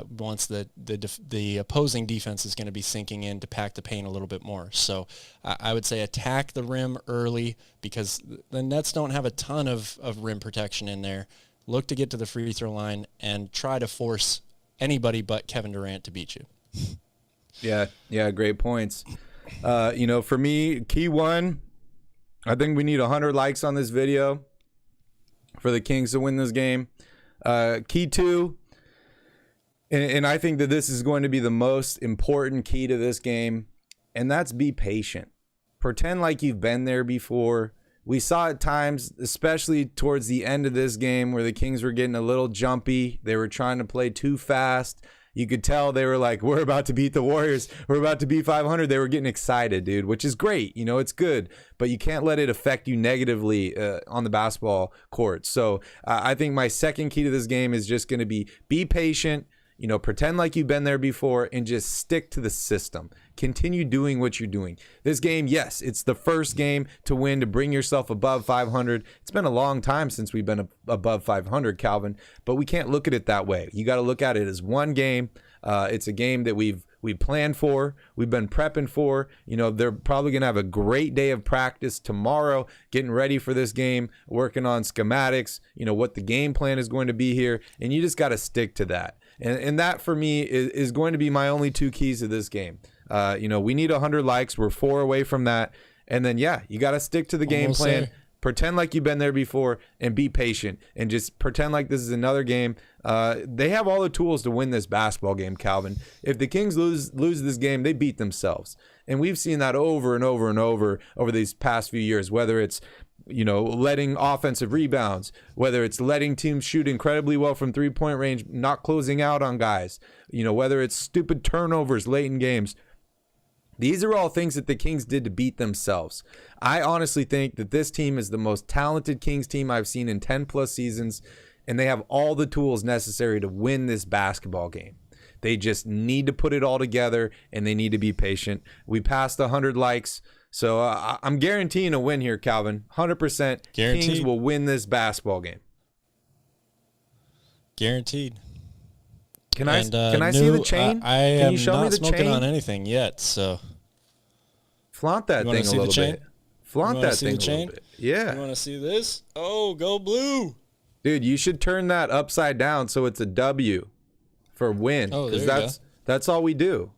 once the opposing defense is going to be sinking in to pack the paint a little bit more. So I would say attack the rim early because the Nets don't have a ton of rim protection in there. Look to get to the free throw line and try to force anybody but Kevin Durant to beat you. Yeah, great points. For me, key one, I think we need 100 likes on this video for the Kings to win this game. Key two, and I think that this is going to be the most important key to this game, and that's be patient. Pretend like you've been there before. We saw at times, especially towards the end of this game, where the Kings were getting a little jumpy. They were trying to play too fast. You could tell they were like, we're about to beat the Warriors. We're about to beat 500. They were getting excited, dude, which is great. It's good. But you can't let it affect you negatively on the basketball court. So I think my second key to this game is just going to be patient. Pretend like you've been there before and just stick to the system. Continue doing what you're doing. This game, yes, it's the first game to win, to bring yourself above 500. It's been a long time since we've been above 500, Calvin, but we can't look at it that way. You got to look at it as one game. It's a game that we planned for. We've been prepping for. They're probably going to have a great day of practice tomorrow, getting ready for this game, working on schematics, what the game plan is going to be here, and you just got to stick to that. And that, for me, is going to be my only two keys to this game. We need 100 likes. We're 4 away from that. And then, you got to stick to the game plan. There. Pretend like you've been there before and be patient. And just pretend like this is another game. They have all the tools to win this basketball game, Calvin. If the Kings lose this game, they beat themselves. And we've seen that over and over and over these past few years, whether it's letting offensive rebounds, whether it's letting teams shoot incredibly well from three-point range, not closing out on guys, whether it's stupid turnovers late in games. These are all things that the Kings did to beat themselves. I honestly think that this team is the most talented Kings team I've seen in 10-plus seasons, and they have all the tools necessary to win this basketball game. They just need to put it all together, and they need to be patient. We passed 100 likes. So I'm guaranteeing a win here, Calvin. 100%. Guaranteed. Kings will win this basketball game. Guaranteed. Can I see the chain? I am you show not me the smoking chain? on anything yet, so. Flaunt that thing a little bit. Flaunt that thing a little bit. Yeah. You want to see this? Oh, go blue. Dude, you should turn that upside down so it's a W for win. Oh, there you Because that's all we do.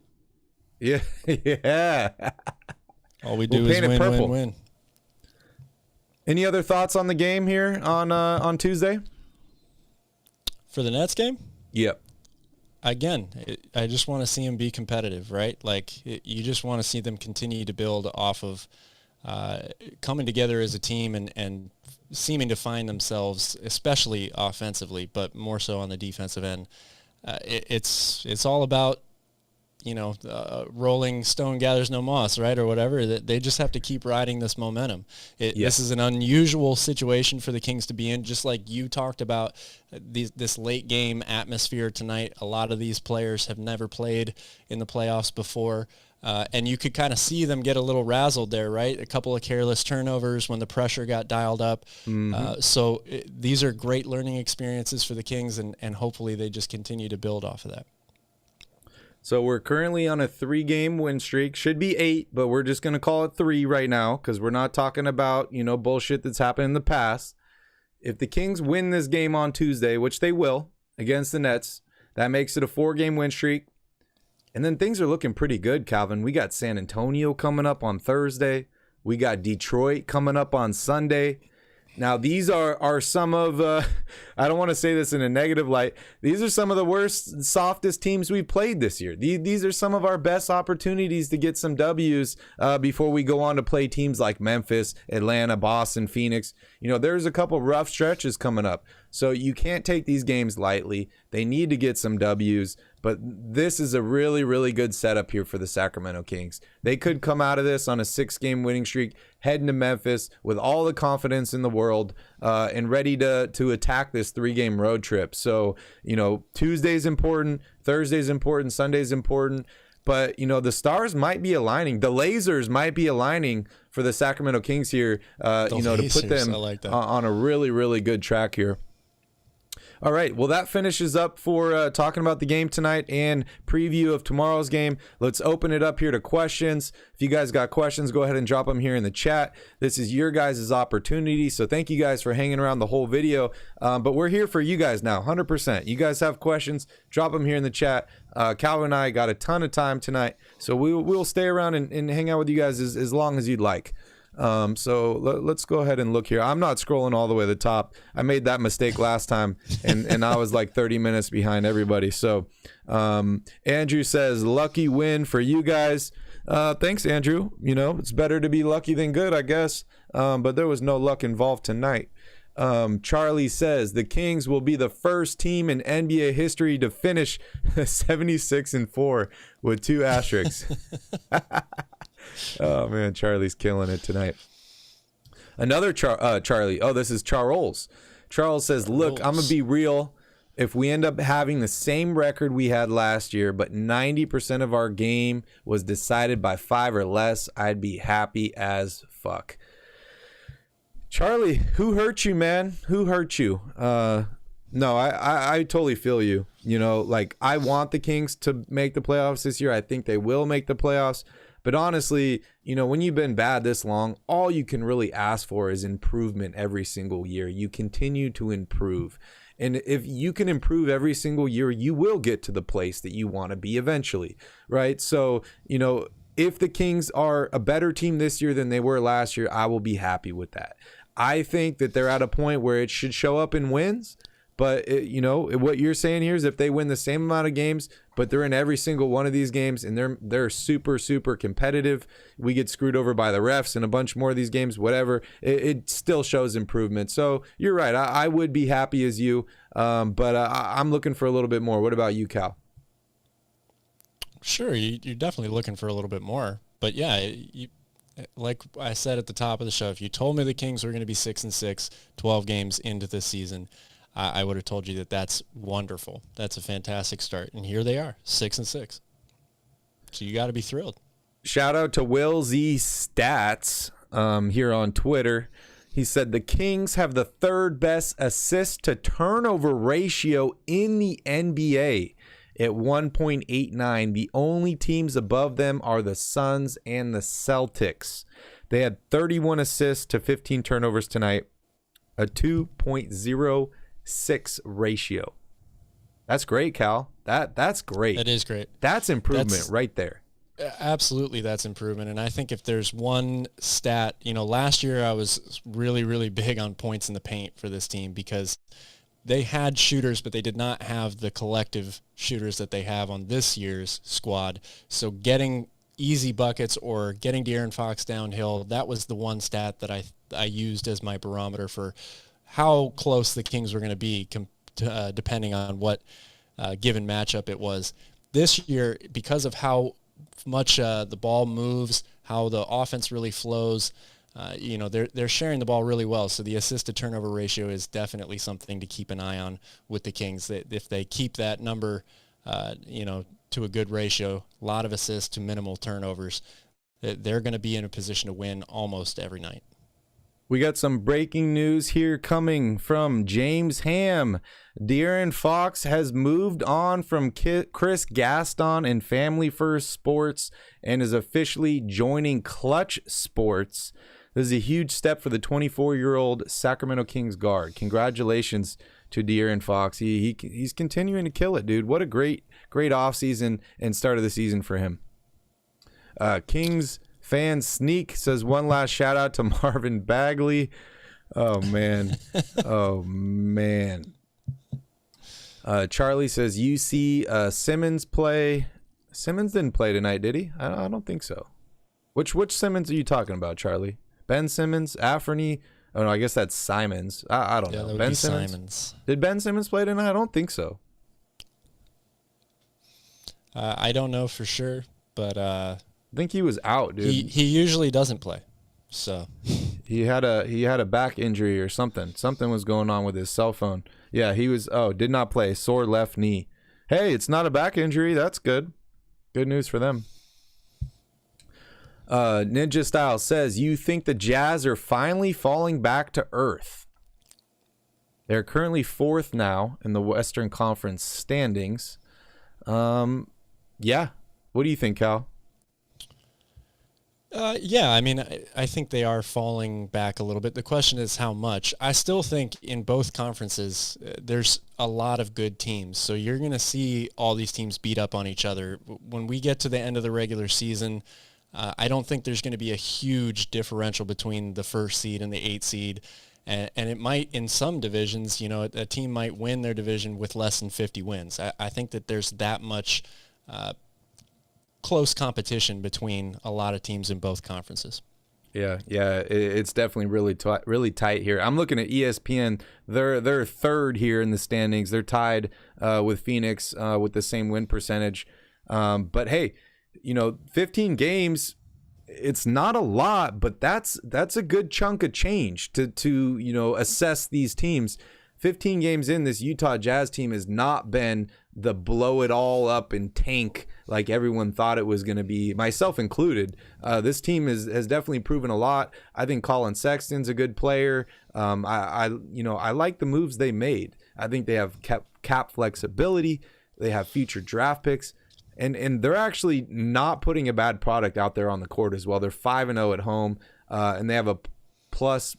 Yeah. Yeah. All we do is paint it win, purple. win. Any other thoughts on the game here on Tuesday? For the Nets game? Yep. Again, I just want to see them be competitive, right? Like, you just want to see them continue to build off of coming together as a team and seeming to find themselves, especially offensively, but more so on the defensive end. It's all about, rolling stone gathers no moss, right, or whatever. They just have to keep riding this momentum. This is an unusual situation for the Kings to be in, just like you talked about this late game atmosphere tonight. A lot of these players have never played in the playoffs before, and you could kind of see them get a little razzled there, right? A couple of careless turnovers when the pressure got dialed up. So these are great learning experiences for the Kings, and hopefully they just continue to build off of that. So we're currently on a 3-game win streak. Should be 8, but we're just going to call it 3 right now because we're not talking about, bullshit that's happened in the past. If the Kings win this game on Tuesday, which they will, against the Nets, that makes it a 4-game win streak. And then things are looking pretty good, Calvin. We got San Antonio coming up on Thursday. We got Detroit coming up on Sunday. Now, these are some of, I don't want to say this in a negative light, these are some of the worst, softest teams we've played this year. These are some of our best opportunities to get some W's before we go on to play teams like Memphis, Atlanta, Boston, Phoenix. There's a couple rough stretches coming up. So you can't take these games lightly. They need to get some W's. But this is a really, really good setup here for the Sacramento Kings. They could come out of this on a 6-game winning streak, heading to Memphis with all the confidence in the world and ready to attack this 3-game road trip. So, Tuesday's important, Thursday's important, Sunday's important. But, the stars might be aligning. The lasers might be aligning for the Sacramento Kings here, to put them on a really, really good track here. All right, well, that finishes up for talking about the game tonight and preview of tomorrow's game. Let's open it up here to questions. If you guys got questions, go ahead and drop them here in the chat. This is your guys' opportunity, so thank you guys for hanging around the whole video. But we're here for you guys now, 100%. You guys have questions, drop them here in the chat. Calvin and I got a ton of time tonight, so we'll stay around and hang out with you guys as long as you'd like. So let's go ahead and look here. I'm not scrolling all the way to the top. I made that mistake last time, and I was like 30 minutes behind everybody. So Andrew says, lucky win for you guys. Thanks, Andrew. It's better to be lucky than good, I guess. But there was no luck involved tonight. Charlie says the Kings will be the first team in NBA history to finish 76-4 with 2 asterisks. Oh man, Charlie's killing it tonight. Another Charlie. Oh, this is Charles. Charles says, look, I'm gonna be real. If we end up having the same record we had last year, but 90% of our game was decided by 5 or less, I'd be happy as fuck. Charlie, who hurt you, man? Who hurt you? No, I totally feel you. I want the Kings to make the playoffs this year. I think they will make the playoffs. But honestly, when you've been bad this long, all you can really ask for is improvement every single year. You continue to improve. And if you can improve every single year, you will get to the place that you want to be eventually, right? So, if the Kings are a better team this year than they were last year, I will be happy with that. I think that they're at a point where it should show up in wins. But, what you're saying here is if they win the same amount of games, but they're in every single one of these games and they're super, super competitive, we get screwed over by the refs in a bunch more of these games, whatever, it still shows improvement. So you're right. I would be happy as you, but I'm looking for a little bit more. What about you, Cal? Sure, you're definitely looking for a little bit more. But, yeah, like I said at the top of the show, if you told me the Kings were going to be 6-6, 12 games into this season, I would have told you that's wonderful. That's a fantastic start. And here they are, 6-6. So you got to be thrilled. Shout out to Will Z Stats here on Twitter. He said the Kings have the 3rd best assist to turnover ratio in the NBA at 1.89. The only teams above them are the Suns and the Celtics. They had 31 assists to 15 turnovers tonight, a 2.06 ratio. That's great, Cal. That's great. That is great. That's improvement right there. Absolutely, that's improvement. And I think if there's one stat, last year I was really, really big on points in the paint for this team because they had shooters, but they did not have the collective shooters that they have on this year's squad. So getting easy buckets or getting De'Aaron Fox downhill, that was the one stat that I used as my barometer for how close the Kings were going to be depending on what given matchup it was. This year, because of how much the ball moves, how the offense really flows, they're sharing the ball really well. So the assist-to-turnover ratio is definitely something to keep an eye on with the Kings. That if they keep that number, to a good ratio, a lot of assists to minimal turnovers, they're going to be in a position to win almost every night. We got some breaking news here coming from James Ham. De'Aaron Fox has moved on from Chris Gaston in Family First Sports and is officially joining Clutch Sports. This is a huge step for the 24-year-old Sacramento Kings guard. Congratulations to De'Aaron Fox. He's continuing to kill it, dude. What a great offseason and start of the season for him. Kings fan Sneak says, one last shout out to Marvin Bagley. Oh man. Oh man. Charlie says, you see Simmons play. Simmons didn't play tonight, did he? I don't think so. Which Simmons are you talking about, Charlie? Ben Simmons, Afferny? Oh no, I guess that's Simons. I don't know. Ben Simmons. Did Ben Simmons play tonight? I don't think so. I don't know for sure, but I think he was out, dude. He usually doesn't play, so he had a back injury or something. Something was going on with his cell phone. Yeah, he was. Did not play. Sore left knee. Hey, it's not a back injury. That's good. Good news for them. Ninja Style says, you think the Jazz are finally falling back to earth? They're currently 4th now in the Western Conference standings. Yeah. What do you think, Cal? Yeah, I mean, I think they are falling back a little bit. The question is how much. I still think in both conferences, there's a lot of good teams. So you're going to see all these teams beat up on each other. When we get to the end of the regular season, I don't think there's going to be a huge differential between the 1st seed and the 8th seed. And it might, in some divisions, a team might win their division with less than 50 wins. I think that there's that much close competition between a lot of teams in both conferences. Yeah, it's definitely really tight here. I'm looking at ESPN. They're 3rd here in the standings. They're tied with Phoenix with the same win percentage. But hey, 15 games, it's not a lot, but that's a good chunk of change to assess these teams. 15 games in, this Utah Jazz team has not been the blow it all up and tank like everyone thought it was going to be, myself included. This team has definitely proven a lot. I think Colin Sexton's a good player. I like the moves they made. I think they have cap flexibility. They have future draft picks. And they're actually not putting a bad product out there on the court as well. They're 5-0 at home, and they have a plus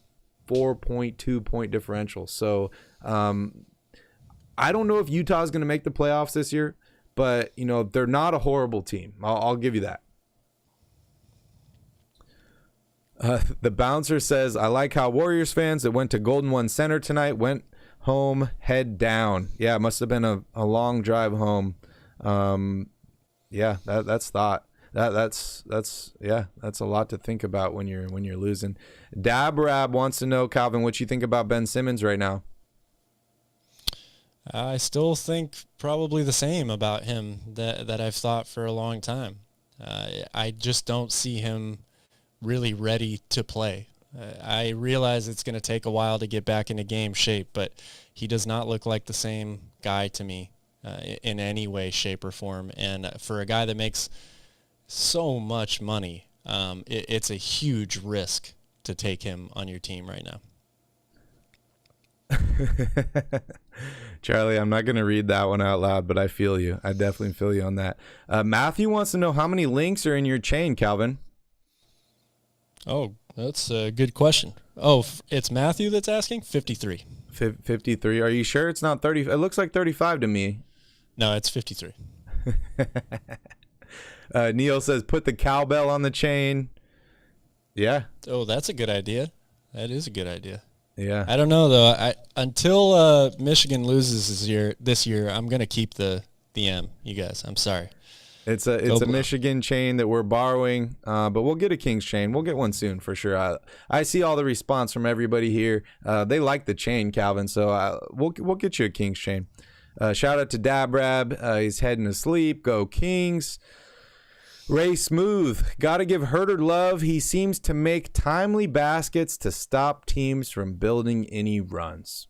4.2 point differential. So I don't know if Utah is going to make the playoffs this year, but they're not a horrible team. I'll give you that. The bouncer says, I like how Warriors fans that went to Golden One Center tonight went home head down. Yeah, it must have been a long drive home. Yeah, that's thought. That's a lot to think about when you're losing. Dabrab wants to know, Calvin, what you think about Ben Simmons right now. I still think probably the same about him that I've thought for a long time. I just don't see him really ready to play. I realize it's going to take a while to get back into game shape, but he does not look like the same guy to me in any way, shape, or form. And for a guy that makes so much money, it's a huge risk to take him on your team right now. Charlie, I'm not going to read that one out loud, but I feel you. I definitely feel you on that. Matthew wants to know how many links are in your chain, Calvin. Oh, that's a good question. Oh, it's Matthew that's asking? 53. 53. Are you sure it's not 30? It looks like 35 to me. No, it's 53. Neil says, put the cowbell on the chain. Yeah. Oh, that's a good idea. That is a good idea. Yeah. I don't know, though. Until Michigan loses this year, I'm going to keep the M, you guys. I'm sorry. It's a Michigan chain that we're borrowing, but we'll get a Kings chain. We'll get one soon for sure. I see all the response from everybody here. They like the chain, Calvin, so we'll get you a Kings chain. Shout out to Dabrab. He's heading to sleep. Go Kings. Ray Smooth. Got to give Huerter love. He seems to make timely baskets to stop teams from building any runs.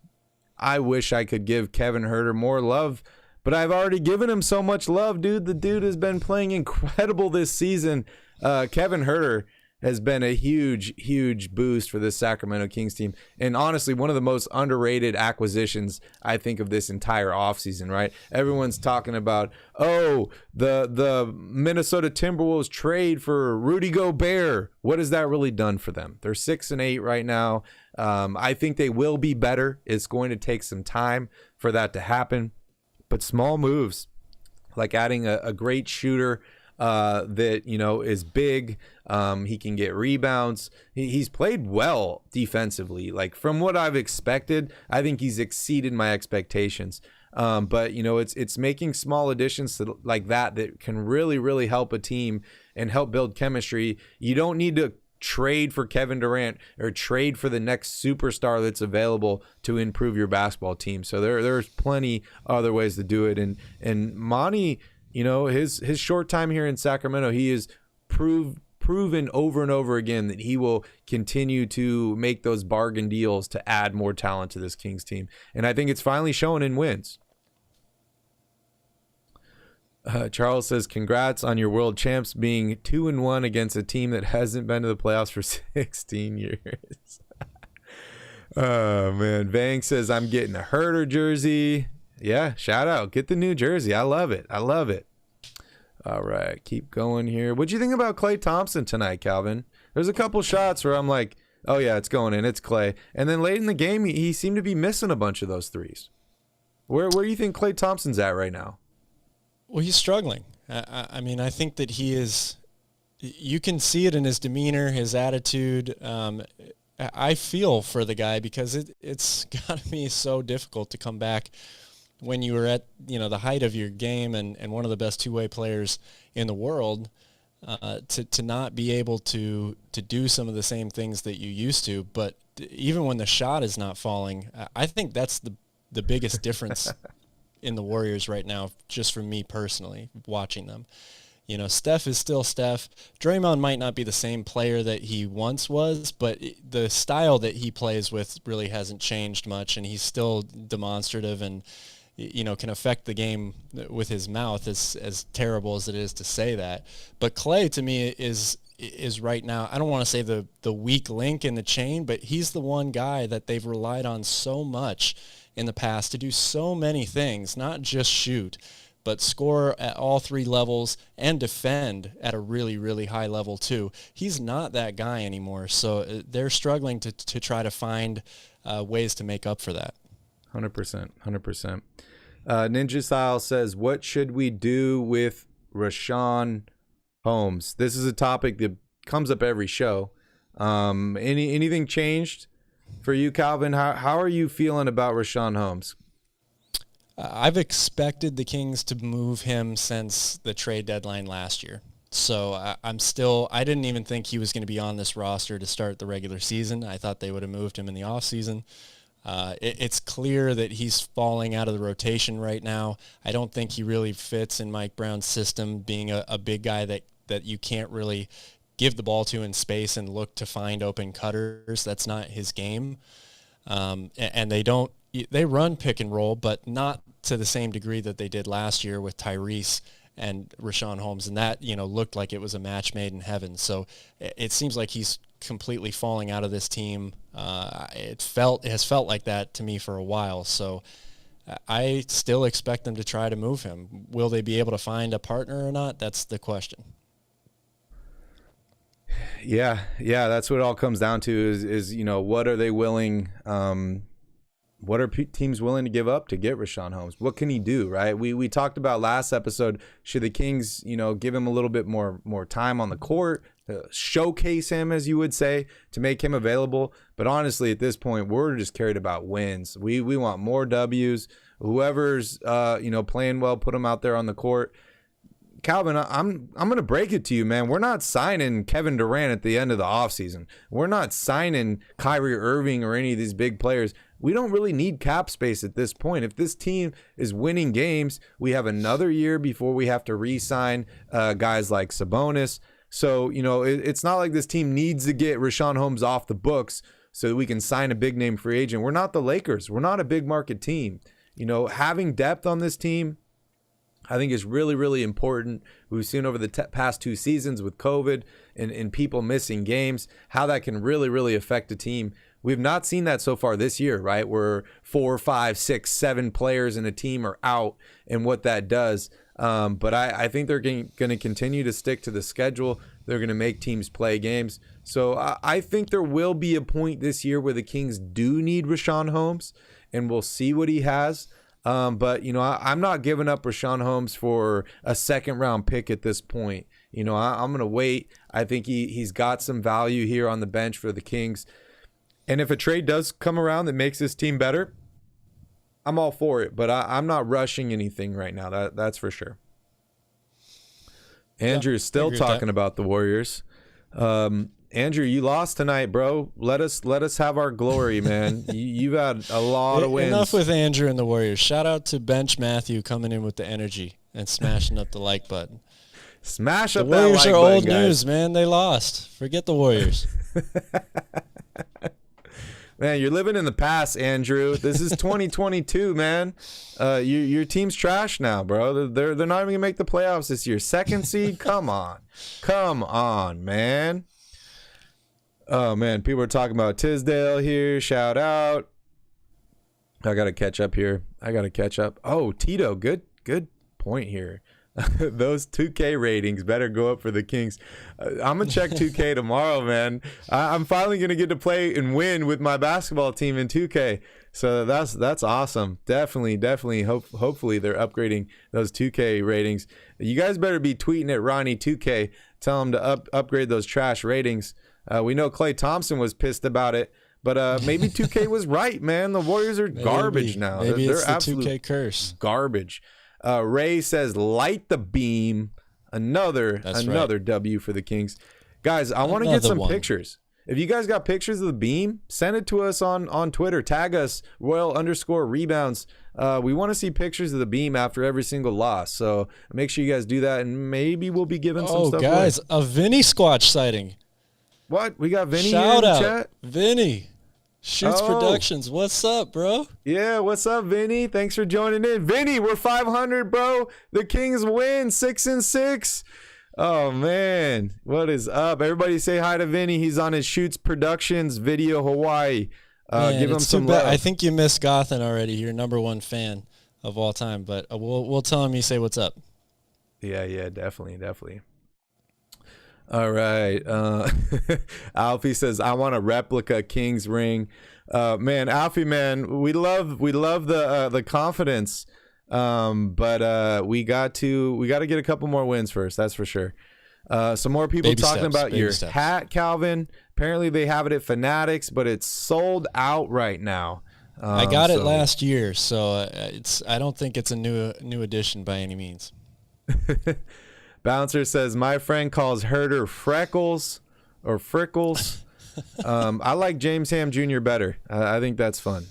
I wish I could give Kevin Huerter more love, but I've already given him so much love, dude. The dude has been playing incredible this season. Kevin Huerter has been a huge, huge boost for this Sacramento Kings team. And honestly, one of the most underrated acquisitions, I think, of this entire offseason, right? Everyone's talking about, the Minnesota Timberwolves trade for Rudy Gobert. What has that really done for them? They're 6-8 right now. I think they will be better. It's going to take some time for that to happen. But small moves, like adding a great shooter that, is big. He can get rebounds. He's played well defensively. Like, from what I've expected, I think he's exceeded my expectations. But it's making small additions like that can really, really help a team and help build chemistry. You don't need to trade for Kevin Durant or trade for the next superstar that's available to improve your basketball team. So there's plenty other ways to do it. And Monty, his short time here in Sacramento, he has proven over and over again that he will continue to make those bargain deals to add more talent to this Kings team. And I think it's finally showing in wins. Charles says, congrats on your world champs being 2-1 against a team that hasn't been to the playoffs for 16 years. Oh, man. Vang says, I'm getting a Huerter jersey. Yeah, shout out. Get the new jersey. I love it. All right, keep going here. What'd you think about Klay Thompson tonight, Calvin? There's a couple shots where I'm like, oh, yeah, it's going in. It's Klay. And then late in the game, he seemed to be missing a bunch of those threes. Where do you think Klay Thompson's at right now? Well, he's struggling. I mean, I think that he is – you can see it in his demeanor, his attitude. I feel for the guy because it's got to be so difficult to come back when you were at, the height of your game and one of the best two-way players in the world, to not be able to do some of the same things that you used to. But even when the shot is not falling, I think that's the biggest difference in the Warriors right now, just for me personally, watching them. Steph is still Steph. Draymond might not be the same player that he once was, but the style that he plays with really hasn't changed much, and he's still demonstrative and, can affect the game with his mouth, as terrible as it is to say that. But Klay, to me, is right now, I don't want to say the weak link in the chain, but he's the one guy that they've relied on so much in the past to do so many things, not just shoot, but score at all three levels and defend at a really, really high level too. He's not that guy anymore, so they're struggling to try to find ways to make up for that. 100%. Ninja Style says, what should we do with Richaun Holmes? This is a topic that comes up every show. Anything changed for you, Calvin? How are you feeling about Richaun Holmes? I've expected the Kings to move him since the trade deadline last year. So I didn't even think he was going to be on this roster to start the regular season. I thought they would have moved him in the offseason. It's clear that he's falling out of the rotation right now. I don't think he really fits in Mike Brown's system, being a big guy that you can't really give the ball to in space and look to find open cutters. That's not his game. And they run pick and roll, but not to the same degree that they did last year with Tyrese and Richaun Holmes. And that, looked like it was a match made in heaven. So it seems like he's completely falling out of this team. It has felt like that to me for a while. So I still expect them to try to move him. Will they be able to find a partner or not? That's the question. Yeah, that's what it all comes down to is what are they willing, what are teams willing to give up to get Richaun Holmes? What can he do, right? We talked about last episode, should the Kings, give him a little bit more time on the court, showcase him, as you would say, to make him available. But honestly, at this point, we're just carried about wins. We want more W's. Whoever's, playing well, put him out there on the court. Calvin, I'm going to break it to you, man. We're not signing Kevin Durant at the end of the offseason. We're not signing Kyrie Irving or any of these big players. We don't really need cap space at this point. If this team is winning games, we have another year before we have to re-sign guys like Sabonis. So, you know, it's not like this team needs to get Richaun Holmes off the books so that we can sign a big name free agent. We're not the Lakers. We're not a big market team. You know, having depth on this team, I think is really, really important. We've seen over the past 2 seasons with COVID and people missing games, how that can really, really affect a team. We've not seen that so far this year, right? Where 4, 5, 6, 7 players in a team are out and what that does. But I think they're going to continue to stick to the schedule. They're going to make teams play games. So I think there will be a point this year where the Kings do need Richaun Holmes, and we'll see what he has. But, you know, I'm not giving up Richaun Holmes for a second-round pick at this point. You know, I'm going to wait. I think he's got some value here on the bench for the Kings. And if a trade does come around that makes this team better, I'm all for it. But I'm not rushing anything right now. That's for sure. Andrew's still talking about the Warriors. Andrew, you lost tonight, bro. Let us have our glory, man. You've had a lot of wins. Enough with Andrew and the Warriors. Shout out to Bench Matthew coming in with the energy and smashing up the like button. Smash up the Warriors that like are button, old guys. news, man. They lost. Forget the Warriors. Man, you're living in the past, Andrew. This is 2022, man. Your team's trash now, bro. They're not even gonna make the playoffs this year. 2nd seed? Come on, man. Oh, man, people are talking about Tisdale here. Shout out. I got to catch up here. Oh, Tito, good point here. Those 2K ratings better go up for the Kings. I'm going to check 2K tomorrow, man. I'm finally going to get to play and win with my basketball team in 2K. So that's awesome. Definitely. Hopefully they're upgrading those 2K ratings. You guys better be tweeting at Ronnie 2K. Tell him to upgrade those trash ratings. We know Klay Thompson was pissed about it, but maybe 2K was right, man. The Warriors are garbage now. Maybe they're it's the absolute 2K curse. Garbage. Ray says, light the beam. Another W for the Kings. Guys, I want to get some pictures. If you guys got pictures of the beam, send it to us on Twitter. Tag us, Royal_Rebounds. We want to see pictures of the beam after every single loss. So make sure you guys do that, and maybe we'll be giving some stuff away. Oh, guys, a Vinny Squatch sighting. What? We got Vinny Shout here in the out. chat? Vinny. Shoots Productions. What's up, bro? Yeah, what's up, Vinny? Thanks for joining in. Vinny, we're 500, bro. The Kings win 6-6. Oh, man. What is up? Everybody say hi to Vinny. He's on his Shoots Productions video, Hawaii. Give him some love. I think you missed Gothan already, your #1 fan of all time, but we'll tell him you say what's up. Yeah, definitely. All right. Alfie says, I want a replica Kings ring. Man, Alfie, man, we love the confidence. But we got to get a couple more wins first. That's for sure. Some more people talking about your hat, Calvin. Apparently they have it at Fanatics, but it's sold out right now. I got it last year, so I don't think it's a new edition by any means. Bouncer says, my friend calls Huerter Freckles or Frickles. I like James Ham Jr. better. I think that's fun.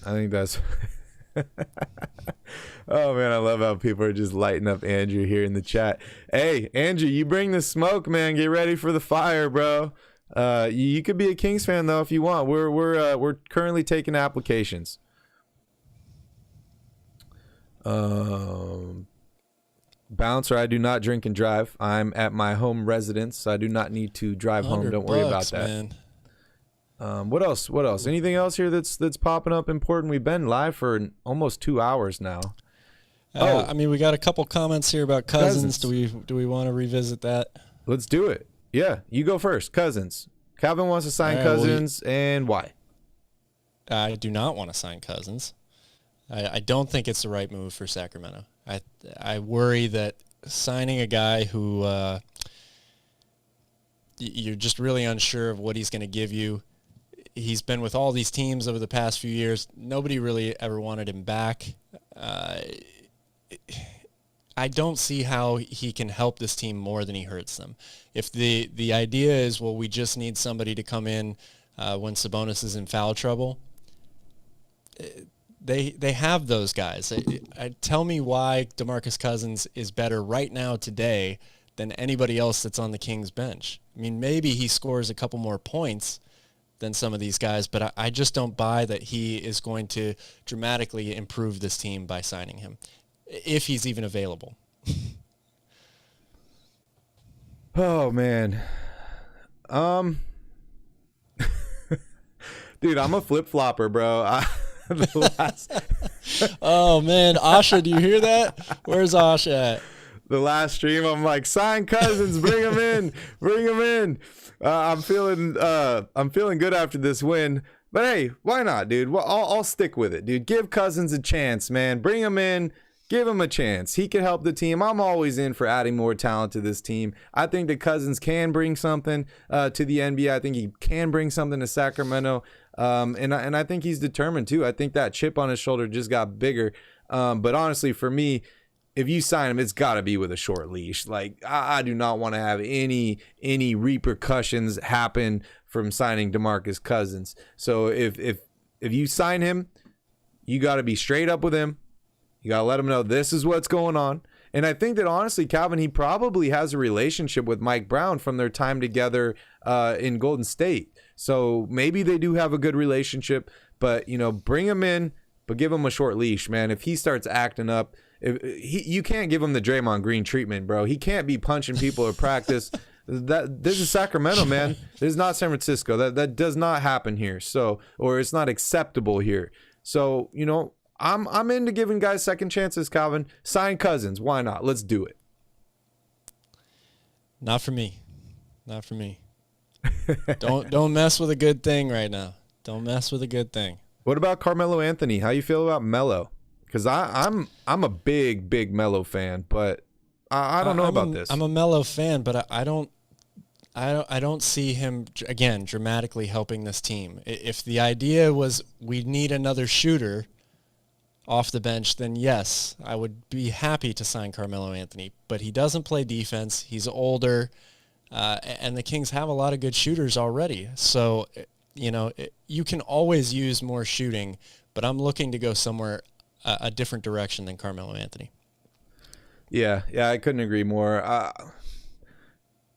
Oh, man, I love how people are just lighting up Andrew here in the chat. Hey, Andrew, you bring the smoke, man. Get ready for the fire, bro. You could be a Kings fan, though, if you want. We're currently taking applications. Bouncer, I do not drink and drive. I'm at my home residence, so I do not need to drive home. Don't worry about that. Man. What else? Anything else here that's popping up important? We've been live for almost 2 hours now. I mean, we got a couple comments here about Cousins. Do we want to revisit that? Let's do it. Yeah, you go first. Cousins. Calvin wants to sign Cousins, and why? I do not want to sign Cousins. I don't think it's the right move for Sacramento. I worry that signing a guy who you're just really unsure of what he's going to give you. He's been with all these teams over the past few years. Nobody really ever wanted him back. I I don't see how he can help this team more than he hurts them. If the idea is, well, we just need somebody to come in when Sabonis is in foul trouble, they have those guys. Tell me why DeMarcus Cousins is better right now today than anybody else that's on the Kings bench. I mean, maybe he scores a couple more points than some of these guys, but I just don't buy that he is going to dramatically improve this team by signing him, if he's even available. Oh, man. Dude, I'm a flip-flopper, bro. Oh, man. Asha, do you hear that? Where's Asha at? The last stream, I'm like, sign Cousins, bring him in, bring him in. I'm feeling good after this win, but hey, why not, dude? Well, I'll stick with it, dude. Give Cousins a chance, man. Bring him in, give him a chance. He can help the team. I'm always in for adding more talent to this team. I think that Cousins can bring something to the NBA. I think he can bring something to Sacramento, and I think he's determined too. I think that chip on his shoulder just got bigger. But honestly, for me, if you sign him, it's got to be with a short leash. Like, I do not want to have any repercussions happen from signing DeMarcus Cousins. So if you sign him, you got to be straight up with him. You got to let him know this is what's going on. And I think that, honestly, Calvin, he probably has a relationship with Mike Brown from their time together in Golden State. So maybe they do have a good relationship. But, bring him in, but give him a short leash, man. If he starts acting up, you can't give him the Draymond Green treatment, bro. He can't be punching people at practice. This is Sacramento, man. This is not San Francisco. That does not happen here. So, or it's not acceptable here. So, I'm into giving guys second chances, Calvin. Sign Cousins. Why not? Let's do it. Not for me. Not for me. Don't mess with a good thing right now. Don't mess with a good thing. What about Carmelo Anthony? How you feel about Melo? Because I'm a big Melo fan, but I don't know about this. I'm a Melo fan, but I don't see him again dramatically helping this team. If the idea was we need another shooter off the bench, then yes, I would be happy to sign Carmelo Anthony. But he doesn't play defense. He's older, and the Kings have a lot of good shooters already. So you can always use more shooting, but I'm looking to go somewhere a different direction than Carmelo Anthony. Yeah, I couldn't agree more.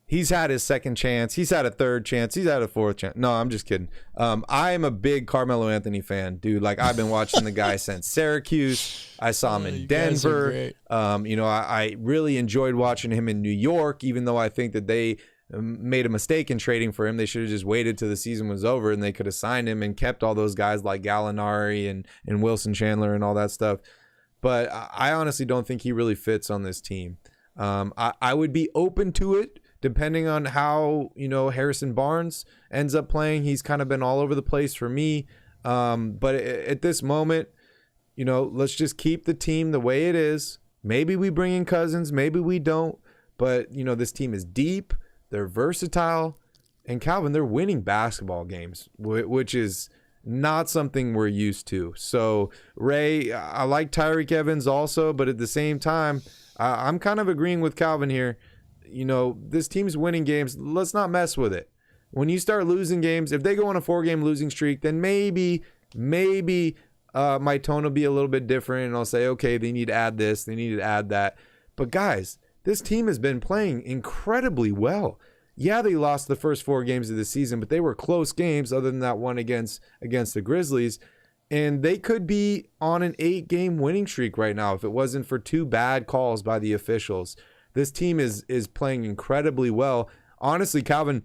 He's had his second chance. He's had a third chance. He's had a fourth chance. No, I'm just kidding. I am a big Carmelo Anthony fan, dude. Like, I've been watching the guy since Syracuse. I saw him in Denver. I really enjoyed watching him in New York, even though I think that they made a mistake in trading for him. They should have just waited till the season was over and they could have signed him and kept all those guys like Gallinari and Wilson Chandler and all that stuff. But I honestly don't think he really fits on this team. I would be open to it depending on how, Harrison Barnes ends up playing. He's kind of been all over the place for me. But at this moment, let's just keep the team the way it is. Maybe we bring in Cousins, maybe we don't. But, this team is deep. They're versatile, and Calvin, they're winning basketball games, which is not something we're used to. So, Ray, I like Tyreke Evans also, but at the same time, I'm kind of agreeing with Calvin here. This team's winning games. Let's not mess with it. When you start losing games, if they go on a 4-game losing streak, then maybe my tone will be a little bit different, and I'll say, okay, they need to add this, they need to add that. But guys, this team has been playing incredibly well. Yeah, they lost the first 4 games of the season, but they were close games other than that one against the Grizzlies. And they could be on an 8-game winning streak right now if it wasn't for 2 bad calls by the officials. This team is playing incredibly well. Honestly, Calvin,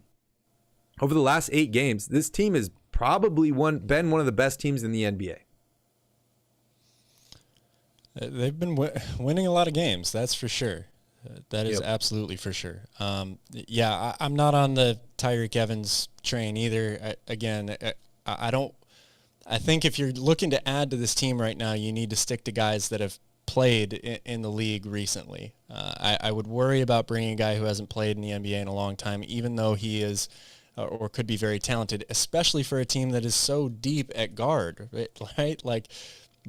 over the last 8 games, this team has probably been one of the best teams in the NBA. They've been winning a lot of games, that's for sure. That is absolutely for sure. I'm not on the Tyreke Evans train either. I think if you're looking to add to this team right now, you need to stick to guys that have played in the league recently. I would worry about bringing a guy who hasn't played in the NBA in a long time, even though he is or could be very talented, especially for a team that is so deep at guard, right? Like,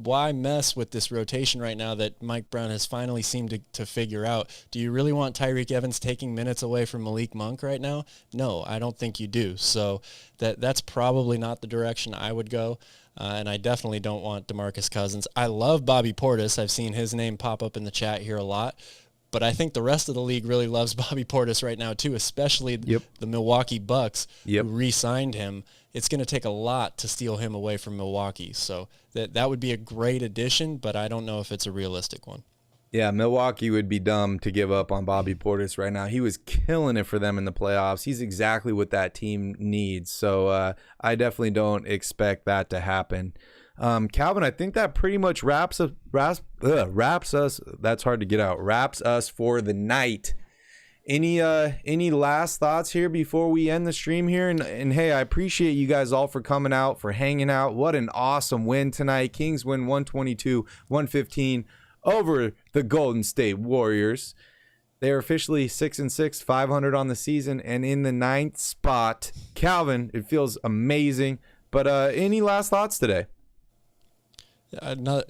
why mess with this rotation right now that Mike Brown has finally seemed to figure out? Do you really want Tyreek Evans taking minutes away from Malik Monk right now? No, I don't think you do. So that's probably not the direction I would go. And I definitely don't want DeMarcus Cousins. I love Bobby Portis. I've seen his name pop up in the chat here a lot. But I think the rest of the league really loves Bobby Portis right now too, especially the Milwaukee Bucks who re-signed him. It's going to take a lot to steal him away from Milwaukee. So that would be a great addition, but I don't know if it's a realistic one. Yeah, Milwaukee would be dumb to give up on Bobby Portis right now. He was killing it for them in the playoffs. He's exactly what that team needs. So I definitely don't expect that to happen. Calvin, I think that pretty much wraps us. That's hard to get out. Wraps us for the night. Any last thoughts here before we end the stream here? And hey, I appreciate you guys all for coming out, for hanging out. What an awesome win tonight. Kings win 122-115 over the Golden State Warriors. They are officially 6-6, 500 on the season, and in the 9th spot. Calvin, it feels amazing. But any last thoughts today?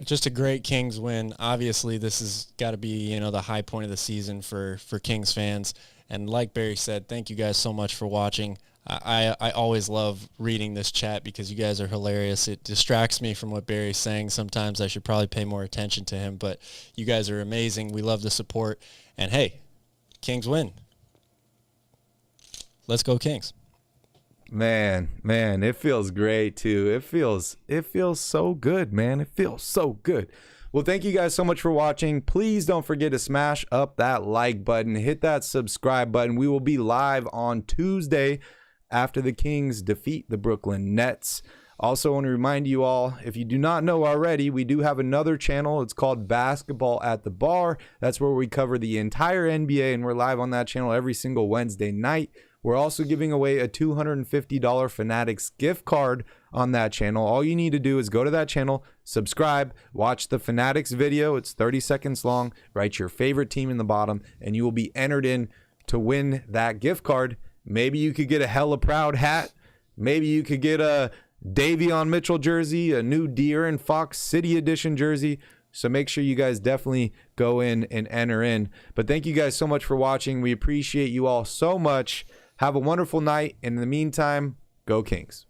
Just a great Kings win. Obviously, this has got to be, the high point of the season for Kings fans. And like Barry said, thank you guys so much for watching. I always love reading this chat because you guys are hilarious. It distracts me from what Barry's saying. Sometimes I should probably pay more attention to him, but you guys are amazing. We love the support. And hey, Kings win. Let's go Kings. Man, it feels great too. It feels so good, man. It feels so good. Well, thank you guys so much for watching. Please don't forget to smash up that like button, hit that subscribe button. We will be live on Tuesday after the Kings defeat the Brooklyn Nets. Also want to remind you all, if you do not know already, we do have another channel. It's called Basketball at the Bar. That's where we cover the entire NBA, and we're live on that channel every single Wednesday night. We're also giving away a $250 Fanatics gift card on that channel. All you need to do is go to that channel, subscribe, watch the Fanatics video. It's 30 seconds long. Write your favorite team in the bottom, and you will be entered in to win that gift card. Maybe you could get a Hella Proud hat. Maybe you could get a Davion Mitchell jersey, a new De'Aaron Fox City Edition jersey. So make sure you guys definitely go in and enter in. But thank you guys so much for watching. We appreciate you all so much. Have a wonderful night. And in the meantime, go Kings.